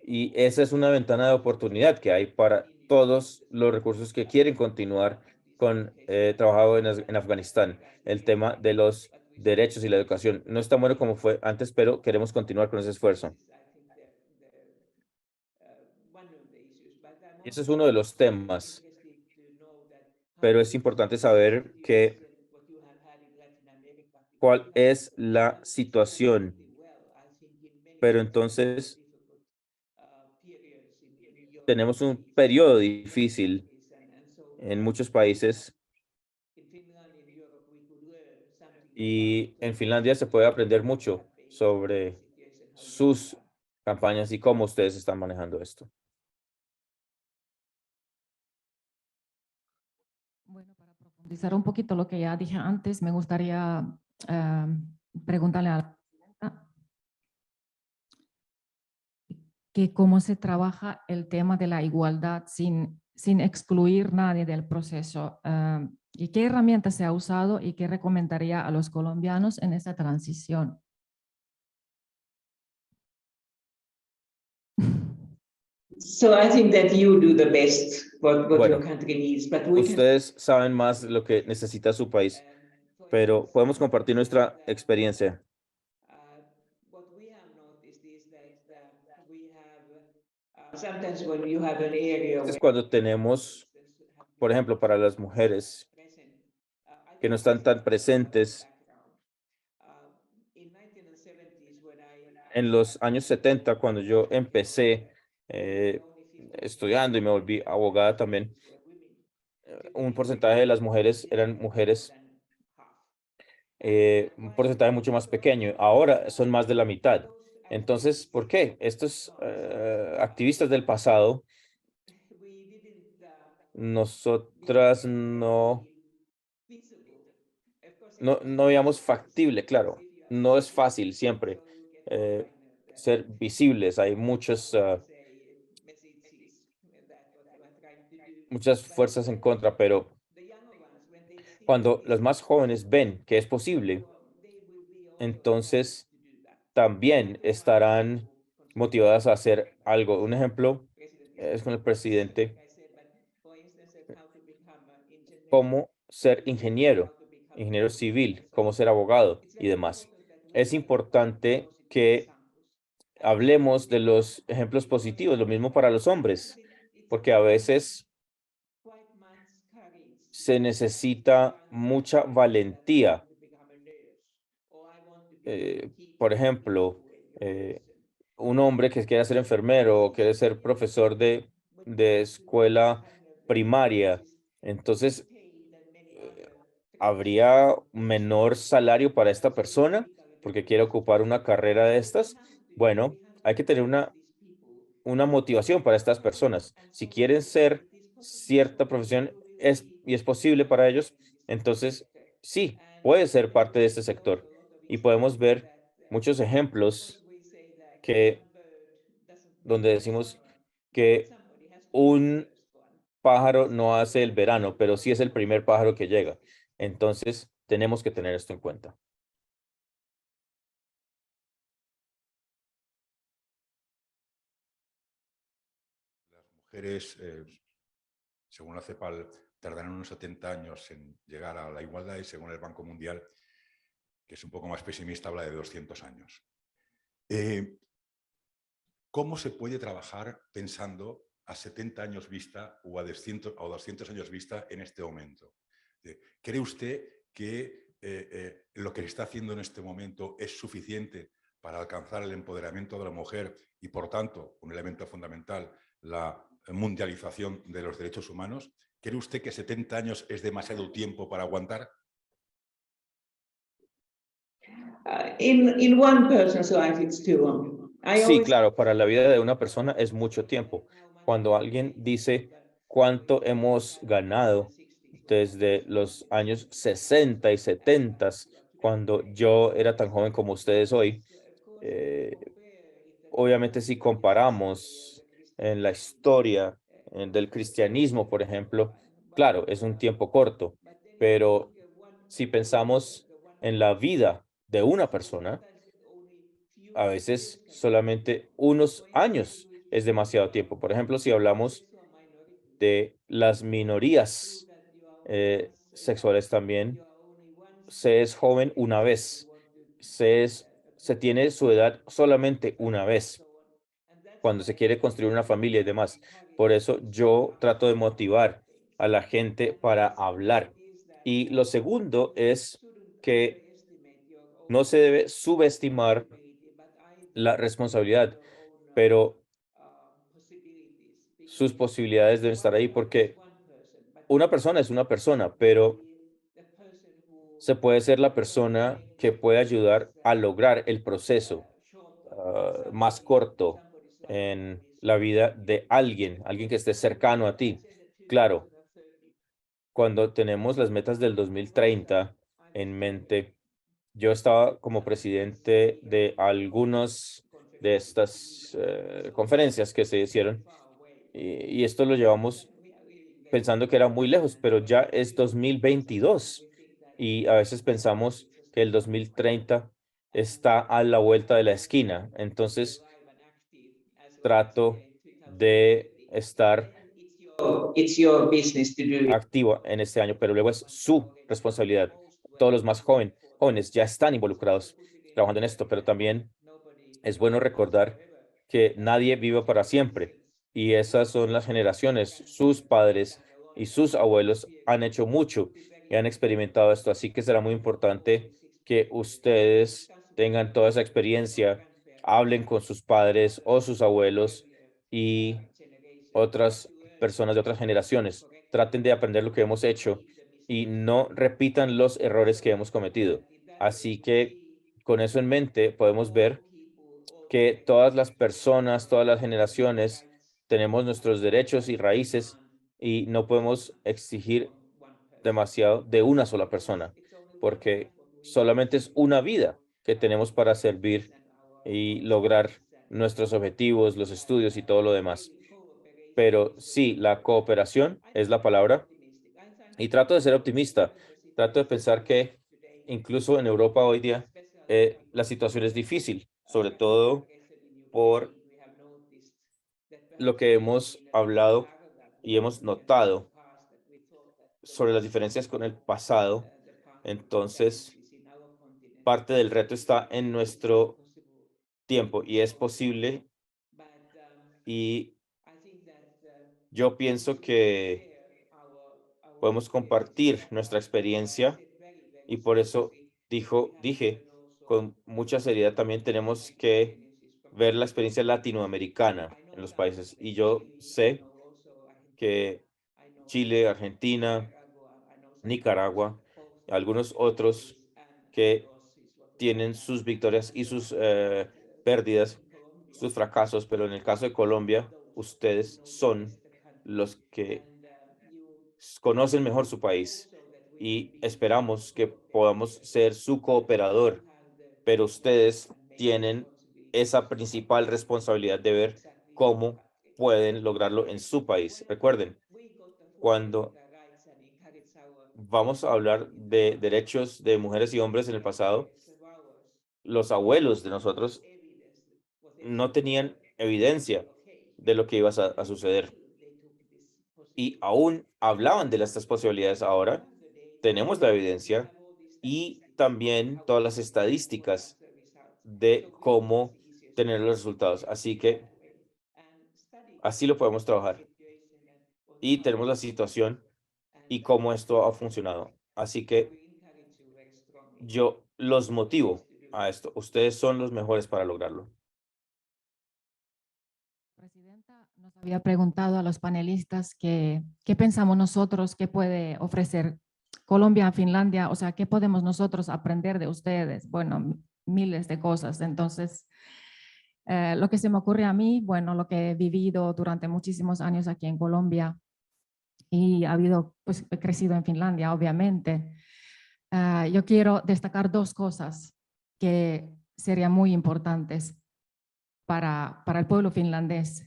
y esa es una ventana de oportunidad que hay para todos los recursos que quieren continuar con trabajo en Afganistán. El tema de los derechos y la educación no es tan bueno como fue antes, pero queremos continuar con ese esfuerzo. Ese es uno de los temas, pero es importante saber cuál es la situación. Pero entonces tenemos un periodo difícil en muchos países y en Finlandia se puede aprender mucho sobre sus campañas y cómo ustedes están manejando esto. Bueno, para profundizar un poquito lo que ya dije antes, me gustaría preguntarle a la presidenta que cómo se trabaja el tema de la igualdad sin excluir nadie del proceso. ¿Y qué herramientas se ha usado y qué recomendaría a los colombianos en esta transición? So I think that you do the best what your country needs, but we ustedes saben más lo que necesita su país, pero podemos compartir nuestra experiencia. sometimes when you have an area Es cuando tenemos, por ejemplo, para las mujeres que no están tan presentes. En los años 70, cuando yo empecé estudiando y me volví abogada también, un porcentaje de las mujeres eran mujeres, un porcentaje mucho más pequeño. Ahora son más de la mitad. Entonces, ¿por qué? Estos activistas del pasado, nosotras no veíamos factible, claro. No es fácil siempre ser visibles. Hay muchas fuerzas en contra, pero cuando los más jóvenes ven que es posible, entonces también estarán motivadas a hacer algo. Un ejemplo es con el presidente, cómo ser ingeniero civil, cómo ser abogado y demás. Es importante que hablemos de los ejemplos positivos, lo mismo para los hombres, porque a veces se necesita mucha valentía. Por ejemplo, un hombre que quiera ser enfermero o quiere ser profesor de escuela primaria, entonces habría menor salario para esta persona porque quiere ocupar una carrera de estas. Bueno, hay que tener una motivación para estas personas. Si quieren ser cierta profesión y es posible para ellos, entonces sí, puede ser parte de este sector. Y podemos ver muchos ejemplos que donde decimos que un pájaro no hace el verano, pero sí es el primer pájaro que llega. Entonces, tenemos que tener esto en cuenta. Mujeres, según la CEPAL, tardarán unos 70 años en llegar a la igualdad y según el Banco Mundial, que es un poco más pesimista, habla de 200 años. ¿Cómo se puede trabajar pensando a 70 años vista o a 200 años vista en este momento? ¿Cree usted que lo que se está haciendo en este momento es suficiente para alcanzar el empoderamiento de la mujer y, por tanto, un elemento fundamental, la mundialización de los derechos humanos? ¿Cree usted que 70 años es demasiado tiempo para aguantar? In one person's life, it's too long. Sí, claro, para la vida de una persona es mucho tiempo. Cuando alguien dice cuánto hemos ganado desde los años 60 y 70, cuando yo era tan joven como ustedes hoy, obviamente si comparamos en la historia del cristianismo, por ejemplo, claro, es un tiempo corto, pero si pensamos en la vida de una persona, a veces solamente unos años es demasiado tiempo. Por ejemplo, si hablamos de las minorías sexuales también, se es joven una vez, se tiene su edad solamente una vez cuando se quiere construir una familia y demás. Por eso yo trato de motivar a la gente para hablar. Y lo segundo es que no se debe subestimar la responsabilidad, pero sus posibilidades deben estar ahí porque una persona es una persona, pero se puede ser la persona que puede ayudar a lograr el proceso más corto en la vida de alguien que esté cercano a ti. Claro, cuando tenemos las metas del 2030 en mente, yo estaba como presidente de algunas de estas conferencias que se hicieron y esto lo llevamos pensando que era muy lejos, pero ya es 2022 y a veces pensamos que el 2030 está a la vuelta de la esquina. Entonces, trato de estar It's your business to do it. activo en este año, pero luego es su responsabilidad. Todos los más jóvenes ya están involucrados trabajando en esto, pero también es bueno recordar que nadie vive para siempre y esas son las generaciones. Sus padres y sus abuelos han hecho mucho y han experimentado esto, así que será muy importante que ustedes tengan toda esa experiencia, hablen con sus padres o sus abuelos y otras personas de otras generaciones. Traten de aprender lo que hemos hecho y no repitan los errores que hemos cometido. Así que con eso en mente podemos ver que todas las personas, todas las generaciones, tenemos nuestros derechos y raíces y no podemos exigir demasiado de una sola persona, porque solamente es una vida que tenemos para servir y lograr nuestros objetivos, los estudios y todo lo demás. Pero sí, la cooperación es la palabra y trato de ser optimista. Trato de pensar que incluso en Europa hoy día la situación es difícil, sobre todo por lo que hemos hablado y hemos notado sobre las diferencias con el pasado. Entonces, parte del reto está en nuestro tiempo y es posible y yo pienso que podemos compartir nuestra experiencia y por eso dije con mucha seriedad también tenemos que ver la experiencia latinoamericana en los países. Y yo sé que Chile, Argentina, Nicaragua, algunos otros que tienen sus victorias y sus pérdidas, sus fracasos, pero en el caso de Colombia, ustedes son los que conocen mejor su país y esperamos que podamos ser su cooperador, pero ustedes tienen esa principal responsabilidad de ver cómo pueden lograrlo en su país. Recuerden, cuando vamos a hablar de derechos de mujeres y hombres en el pasado, los abuelos de nosotros no tenían evidencia de lo que iba a suceder. Y aún hablaban de estas posibilidades. Ahora tenemos la evidencia y también todas las estadísticas de cómo tener los resultados. Así que así lo podemos trabajar. Y tenemos la situación y cómo esto ha funcionado. Así que yo los motivo a esto. Ustedes son los mejores para lograrlo. Nos había preguntado a los panelistas qué pensamos nosotros que puede ofrecer Colombia a Finlandia, o sea, qué podemos nosotros aprender de ustedes. Bueno, miles de cosas. Entonces, lo que se me ocurre a mí, bueno, lo que he vivido durante muchísimos años aquí en Colombia y pues he crecido en Finlandia, obviamente. Yo quiero destacar dos cosas que serían muy importantes para el pueblo finlandés.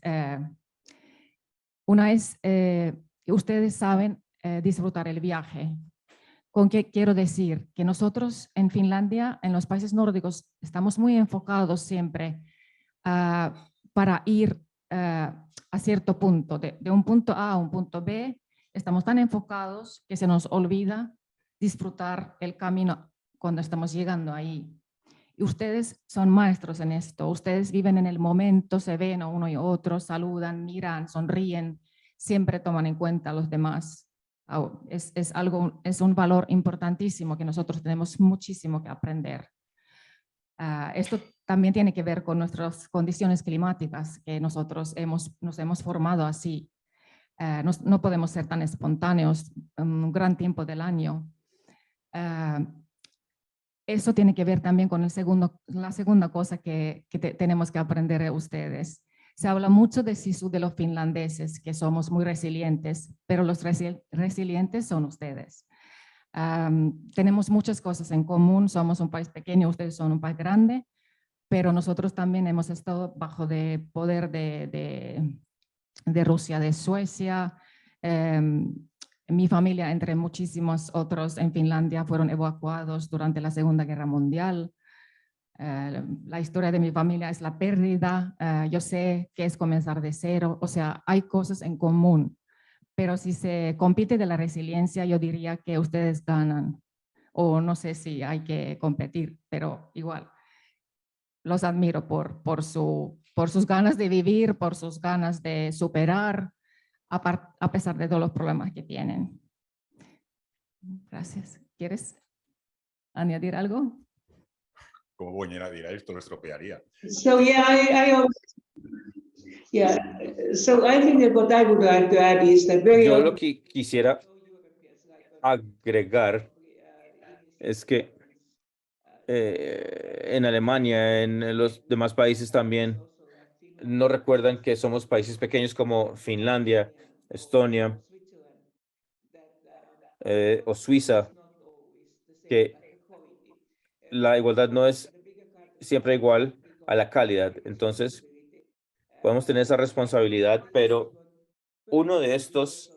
Una es que ustedes saben disfrutar el viaje. ¿Con qué quiero decir? Que nosotros en Finlandia, en los países nórdicos, estamos muy enfocados siempre para ir a cierto punto, de un punto A a un punto B. Estamos tan enfocados que se nos olvida disfrutar el camino cuando estamos llegando ahí. Y ustedes son maestros en esto. Ustedes viven en el momento, se ven a uno y otro, saludan, miran, sonríen, siempre toman en cuenta a los demás. Es un valor importantísimo que nosotros tenemos muchísimo que aprender. Esto también tiene que ver con nuestras condiciones climáticas, que nosotros nos hemos formado así. No podemos ser tan espontáneos un gran tiempo del año. Eso tiene que ver también con la segunda cosa que tenemos que aprender de ustedes. Se habla mucho de Sisu de los finlandeses, que somos muy resilientes, pero los resilientes son ustedes. Tenemos muchas cosas en común, somos un país pequeño, ustedes son un país grande, pero nosotros también hemos estado bajo de poder de Rusia, de Suecia. Mi familia, entre muchísimos otros en Finlandia, fueron evacuados durante la Segunda Guerra Mundial. La historia de mi familia es la pérdida. Yo sé que es comenzar de cero. O sea, hay cosas en común. Pero si se compite de la resiliencia, yo diría que ustedes ganan. O no sé si hay que competir, pero igual. Los admiro por sus ganas de vivir, por sus ganas de superar, a pesar de todos los problemas que tienen. Gracias. ¿Quieres añadir algo? ¿Cómo voy a añadir a esto? Lo estropearía. So yeah, so I think that what I would like to add is that Yo lo que quisiera agregar es que en Alemania, en los demás países también, no recuerdan que somos países pequeños como Finlandia, Estonia o Suiza, que la igualdad no es siempre igual a la calidad. Entonces, podemos tener esa responsabilidad, pero uno de estos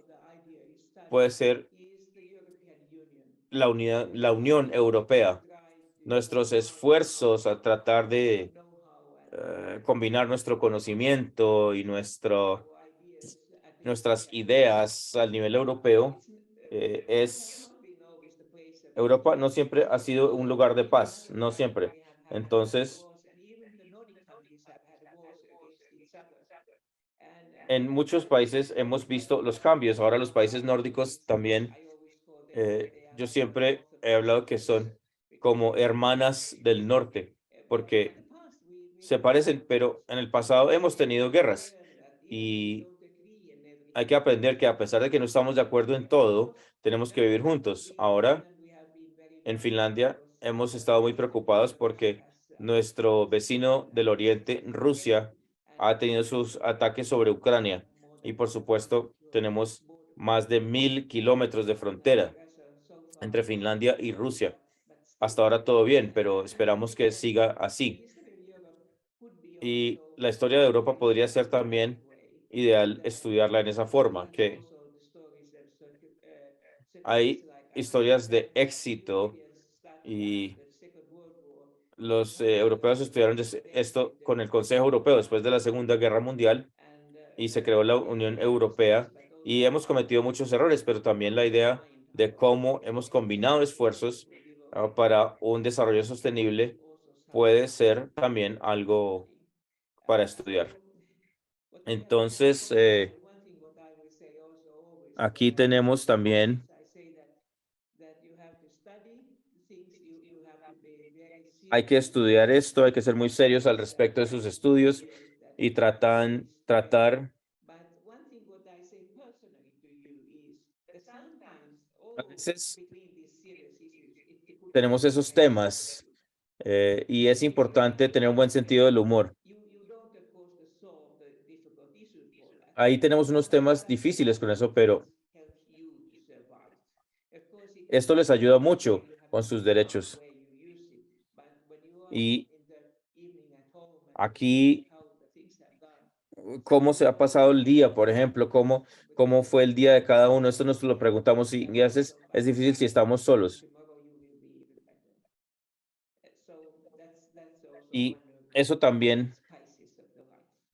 puede ser la Unión Europea. Nuestros esfuerzos a tratar de combinar nuestro conocimiento y nuestras ideas al nivel europeo Europa no siempre ha sido un lugar de paz, no siempre. Entonces, en muchos países hemos visto los cambios. Ahora los países nórdicos también, yo siempre he hablado que son como hermanas del norte, porque se parecen, pero en el pasado hemos tenido guerras y hay que aprender que a pesar de que no estamos de acuerdo en todo, tenemos que vivir juntos. Ahora, en Finlandia, hemos estado muy preocupados porque nuestro vecino del oriente, Rusia, ha tenido sus ataques sobre Ucrania y por supuesto tenemos más de 1000 kilómetros de frontera entre Finlandia y Rusia. Hasta ahora todo bien, pero esperamos que siga así. Y la historia de Europa podría ser también ideal estudiarla en esa forma, que hay historias de éxito y los europeos estudiaron esto con el Consejo Europeo después de la Segunda Guerra Mundial y se creó la Unión Europea y hemos cometido muchos errores, pero también la idea de cómo hemos combinado esfuerzos para un desarrollo sostenible puede ser también algo para estudiar. Entonces, aquí tenemos también hay que estudiar esto, hay que ser muy serios al respecto de sus estudios y tratar a veces tenemos esos temas y es importante tener un buen sentido del humor. Ahí tenemos unos temas difíciles con eso, pero esto les ayuda mucho con sus derechos. Y aquí, ¿cómo se ha pasado el día, por ejemplo? ¿Cómo fue el día de cada uno? Esto nos lo preguntamos y a veces es difícil si estamos solos. Y eso también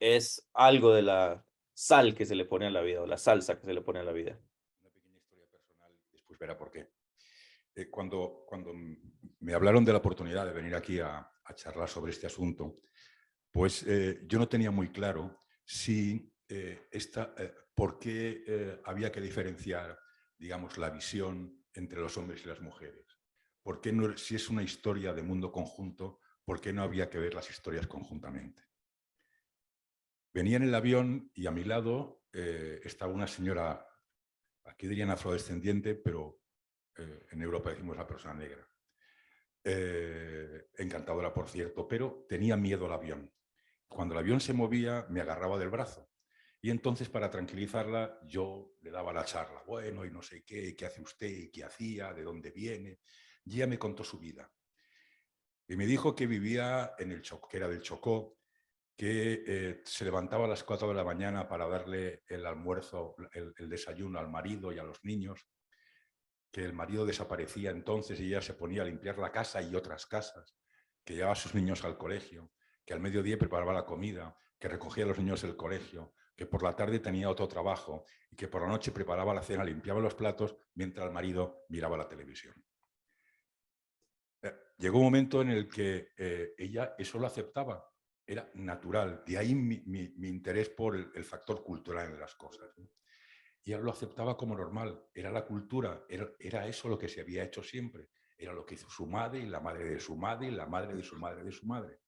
es algo de la sal que se le pone a la vida o la salsa que se le pone a la vida. Una pequeña historia personal, después verá por qué. Cuando me hablaron de la oportunidad de venir aquí a charlar sobre este asunto, pues yo no tenía muy claro si por qué había que diferenciar, digamos, la visión entre los hombres y las mujeres. ¿Por qué no, si es una historia de mundo conjunto, por qué no había que ver las historias conjuntamente? Venía en el avión y a mi lado estaba una señora, aquí dirían afrodescendiente, pero en Europa decimos la persona negra. Encantadora, por cierto, pero tenía miedo al avión. Cuando el avión se movía, me agarraba del brazo. Y entonces, para tranquilizarla, yo le daba la charla. Bueno, y no sé qué hace usted, qué hacía, de dónde viene. Y ella me contó su vida. Y me dijo que vivía en el Chocó, que era del Chocó, que se levantaba a las 4 de la mañana para darle el almuerzo, el desayuno al marido y a los niños, que el marido desaparecía entonces y ella se ponía a limpiar la casa y otras casas, que llevaba a sus niños al colegio, que al mediodía preparaba la comida, que recogía a los niños del colegio, que por la tarde tenía otro trabajo y que por la noche preparaba la cena, limpiaba los platos mientras el marido miraba la televisión. Llegó un momento en el que ella eso lo aceptaba, era natural, de ahí mi interés por el factor cultural en las cosas, ¿no? Y ella lo aceptaba como normal, era la cultura, era eso lo que se había hecho siempre, era lo que hizo su madre y la madre de su madre y la madre de su madre de su madre.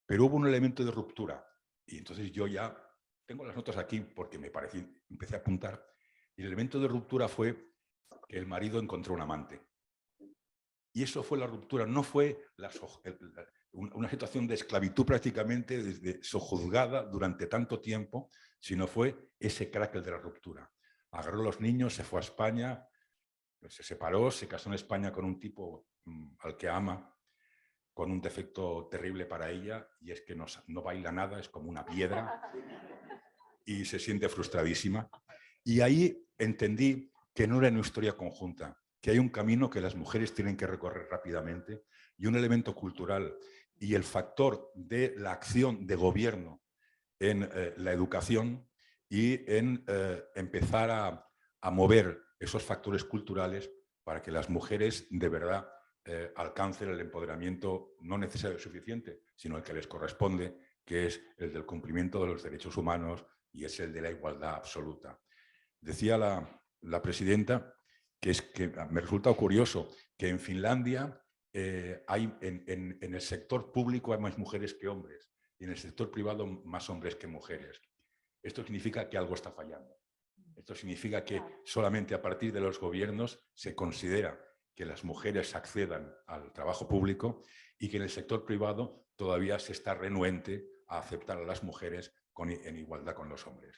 Pero hubo un elemento de ruptura y entonces yo ya tengo las notas aquí porque empecé a apuntar y el elemento de ruptura fue que el marido encontró un amante. Y eso fue la ruptura, no fue una situación de esclavitud prácticamente sojuzgada durante tanto tiempo, sino fue ese crack de la ruptura. Agarró a los niños, se fue a España, se separó, se casó en España con un tipo al que ama, con un defecto terrible para ella, y es que no baila nada, es como una piedra, y se siente frustradísima. Y ahí entendí que no era una historia conjunta, que hay un camino que las mujeres tienen que recorrer rápidamente y un elemento cultural y el factor de la acción de gobierno en la educación y en empezar a mover esos factores culturales para que las mujeres de verdad alcancen el empoderamiento no necesario suficiente, sino el que les corresponde, que es el del cumplimiento de los derechos humanos y es el de la igualdad absoluta. Decía la presidenta que me resulta curioso que en Finlandia hay en el sector público hay más mujeres que hombres y en el sector privado más hombres que mujeres. Esto significa que algo está fallando. Esto significa que solamente a partir de los gobiernos se considera que las mujeres accedan al trabajo público y que en el sector privado todavía se está renuente a aceptar a las mujeres en igualdad con los hombres.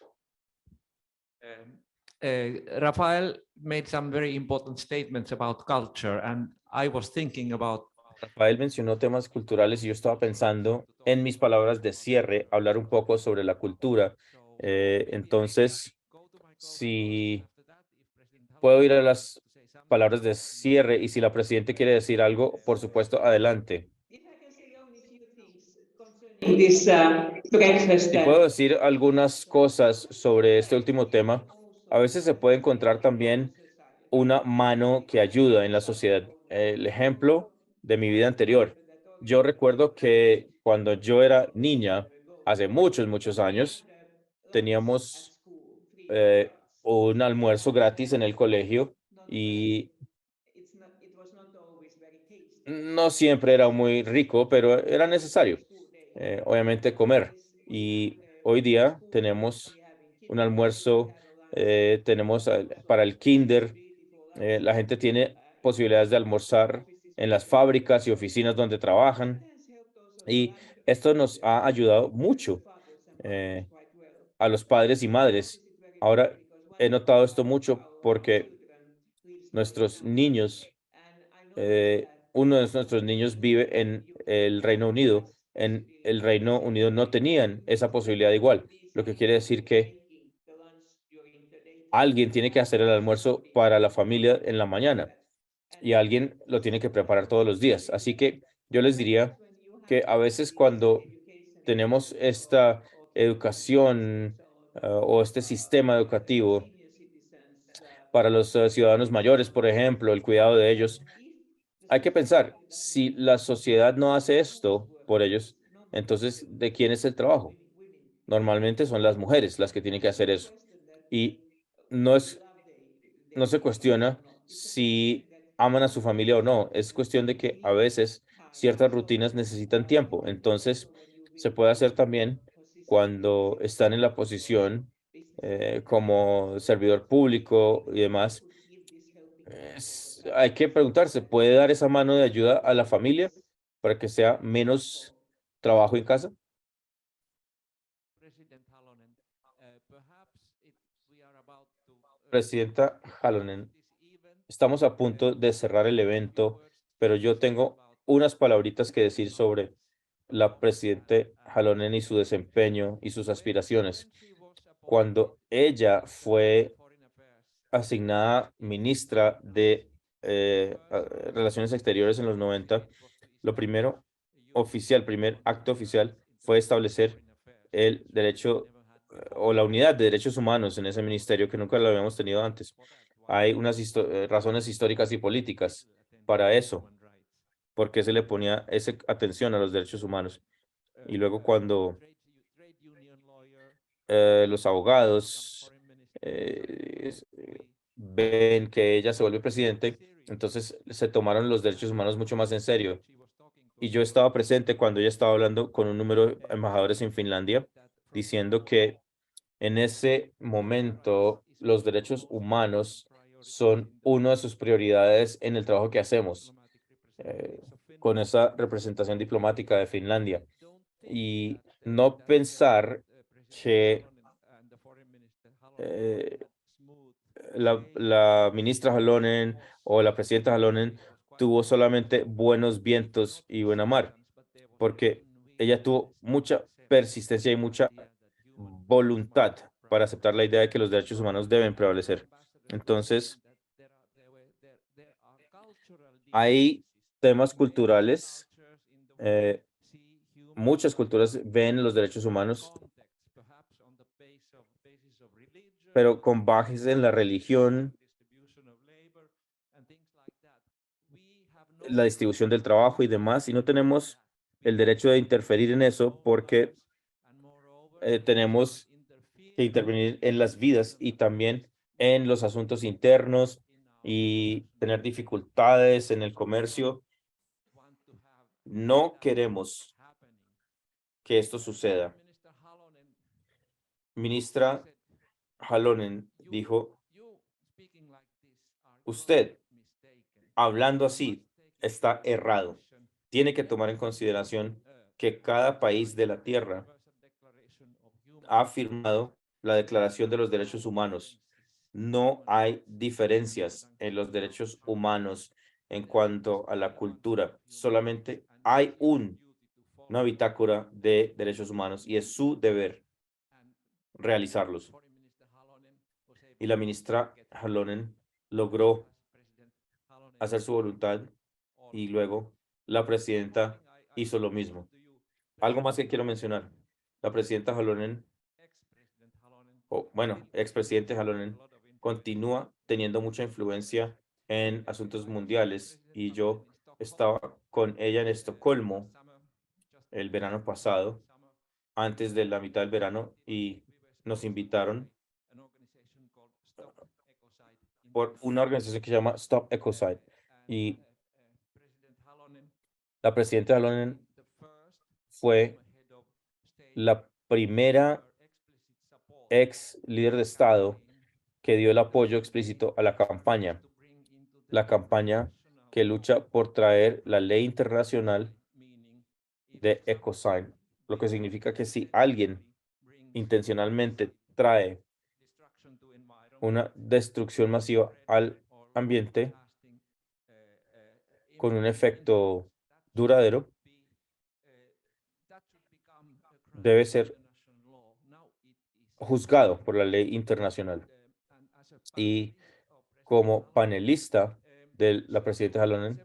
Rafael made some very important statements about culture, and I was thinking about Rafael mencionó temas culturales y yo estaba pensando en mis palabras de cierre, hablar un poco sobre la cultura. Entonces, si puedo ir a las palabras de cierre y si la presidenta quiere decir algo, por supuesto, adelante. Si puedo decir algunas cosas sobre este último tema, a veces se puede encontrar también una mano que ayuda en la sociedad. El ejemplo de mi vida anterior. Yo recuerdo que cuando yo era niña, hace muchos años, teníamos un almuerzo gratis en el colegio y no siempre era muy rico, pero era necesario, obviamente, comer. Y hoy día tenemos un almuerzo, tenemos para el kinder, la gente tiene posibilidades de almorzar en las fábricas y oficinas donde trabajan. Y esto nos ha ayudado mucho a los padres y madres. Ahora he notado esto mucho porque nuestros niños, uno de nuestros niños vive en el Reino Unido. En el Reino Unido no tenían esa posibilidad igual, lo que quiere decir que alguien tiene que hacer el almuerzo para la familia en la mañana y alguien lo tiene que preparar todos los días. Así que yo les diría que a veces cuando tenemos esta educación o este sistema educativo para los ciudadanos mayores, por ejemplo, el cuidado de ellos, hay que pensar, si la sociedad no hace esto por ellos, entonces, ¿de quién es el trabajo? Normalmente son las mujeres las que tienen que hacer eso. Y no se cuestiona si aman a su familia o no. Es cuestión de que a veces ciertas rutinas necesitan tiempo. Entonces, se puede hacer también cuando están en la posición como servidor público y demás. Hay que preguntarse, ¿puede dar esa mano de ayuda a la familia para que sea menos trabajo en casa? Presidenta Halonen, estamos a punto de cerrar el evento, pero yo tengo unas palabritas que decir sobre la presidenta Halonen y su desempeño y sus aspiraciones. Cuando ella fue asignada ministra de Relaciones Exteriores en los 90, lo primero primer acto oficial fue establecer el derecho o la unidad de derechos humanos en ese ministerio que nunca lo habíamos tenido antes. Hay unas razones históricas y políticas para eso, porque se le ponía esa atención a los derechos humanos. Y luego cuando los abogados ven que ella se vuelve presidente, entonces se tomaron los derechos humanos mucho más en serio. Y yo estaba presente cuando ella estaba hablando con un número de embajadores en Finlandia, diciendo que en ese momento los derechos humanos son una de sus prioridades en el trabajo que hacemos con esa representación diplomática de Finlandia. Y no pensar que la ministra Halonen o la presidenta Halonen tuvo solamente buenos vientos y buena mar, porque ella tuvo mucha persistencia y mucha voluntad para aceptar la idea de que los derechos humanos deben prevalecer. Entonces, hay temas culturales. Muchas culturas ven los derechos humanos, pero con bases en la religión, la distribución del trabajo y demás, y no tenemos el derecho de interferir en eso porque tenemos que intervenir en las vidas y también en los asuntos internos y tener dificultades en el comercio. No queremos que esto suceda. Ministra Halonen dijo, usted, hablando así, está errado. Tiene que tomar en consideración que cada país de la Tierra ha firmado la Declaración de los Derechos Humanos. no hay diferencias en los derechos humanos en cuanto a la cultura. Solamente hay una bitácora de derechos humanos y es su deber realizarlos. Y la ministra Halonen logró hacer su voluntad y luego la presidenta hizo lo mismo. Algo más que quiero mencionar. La presidenta Halonen, expresidente Halonen, continúa teniendo mucha influencia en asuntos mundiales y yo estaba con ella en Estocolmo el verano pasado, antes de la mitad del verano, y nos invitaron por una organización que se llama Stop Ecocide. Y la presidenta Halonen fue la primera ex líder de Estado que dio el apoyo explícito a la campaña que lucha por traer la ley internacional de ecocide, lo que significa que si alguien intencionalmente trae una destrucción masiva al ambiente con un efecto duradero, debe ser juzgado por la ley internacional. Y como panelista de la presidenta Halonen,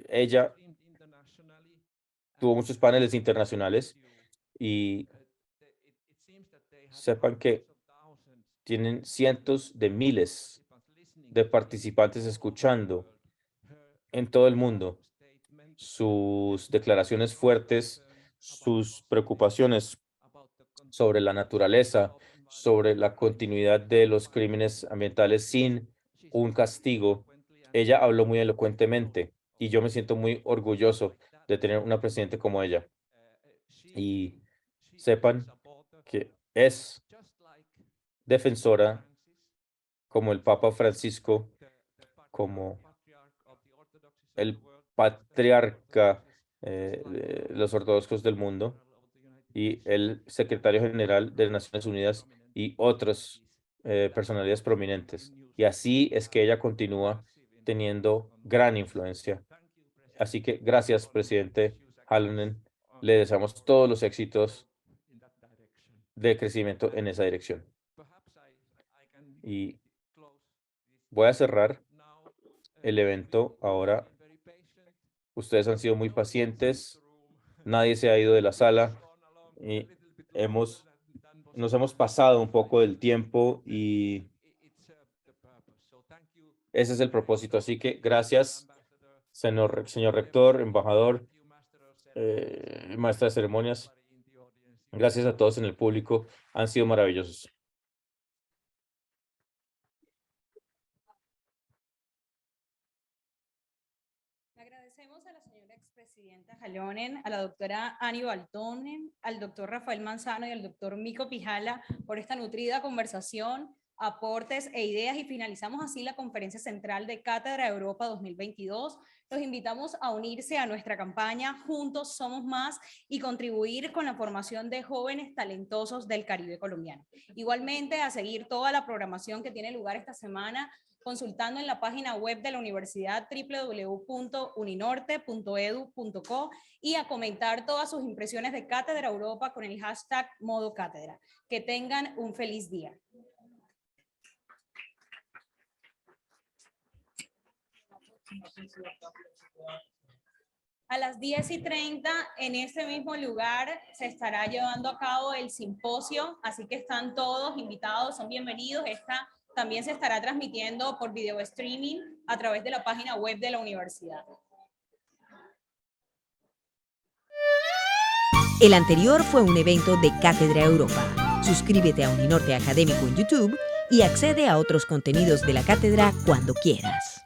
ella tuvo muchos paneles internacionales y sepan que tienen cientos de miles de participantes escuchando en todo el mundo sus declaraciones fuertes, sus preocupaciones sobre la naturaleza, sobre la continuidad de los crímenes ambientales sin un castigo. Ella habló muy elocuentemente y yo me siento muy orgulloso de tener una presidenta como ella. Y sepan que es defensora como el Papa Francisco, como el patriarca de los ortodoxos del mundo y el secretario general de las Naciones Unidas y otras personalidades prominentes. Y así es que ella continúa teniendo gran influencia. Así que gracias, presidente Halonen. Le deseamos todos los éxitos de crecimiento en esa dirección. Y voy a cerrar el evento ahora. Ustedes han sido muy pacientes. Nadie se ha ido de la sala. Y nos hemos pasado un poco del tiempo y ese es el propósito. Así que gracias, señor rector, embajador, maestra de ceremonias. Gracias a todos en el público. Han sido maravillosos. Agradecemos a la señora expresidenta Halonen, a la doctora Annie Valtonen, al doctor Rafael Manzano y al doctor Mico Pijala por esta nutrida conversación, aportes e ideas, y finalizamos así la conferencia central de Cátedra Europa 2022. Los invitamos a unirse a nuestra campaña Juntos Somos Más y contribuir con la formación de jóvenes talentosos del Caribe colombiano. Igualmente, a seguir toda la programación que tiene lugar esta semana consultando en la página web de la universidad www.uninorte.edu.co y a comentar todas sus impresiones de Cátedra Europa con el hashtag #ModoCátedra. Que tengan un feliz día. A las 10:30 en este mismo lugar se estará llevando a cabo el simposio, así que están todos invitados, son bienvenidos. Esta también se estará transmitiendo por video streaming a través de la página web de la universidad. El anterior fue un evento de Cátedra Europa. Suscríbete a Uninorte Académico en YouTube y accede a otros contenidos de la cátedra cuando quieras.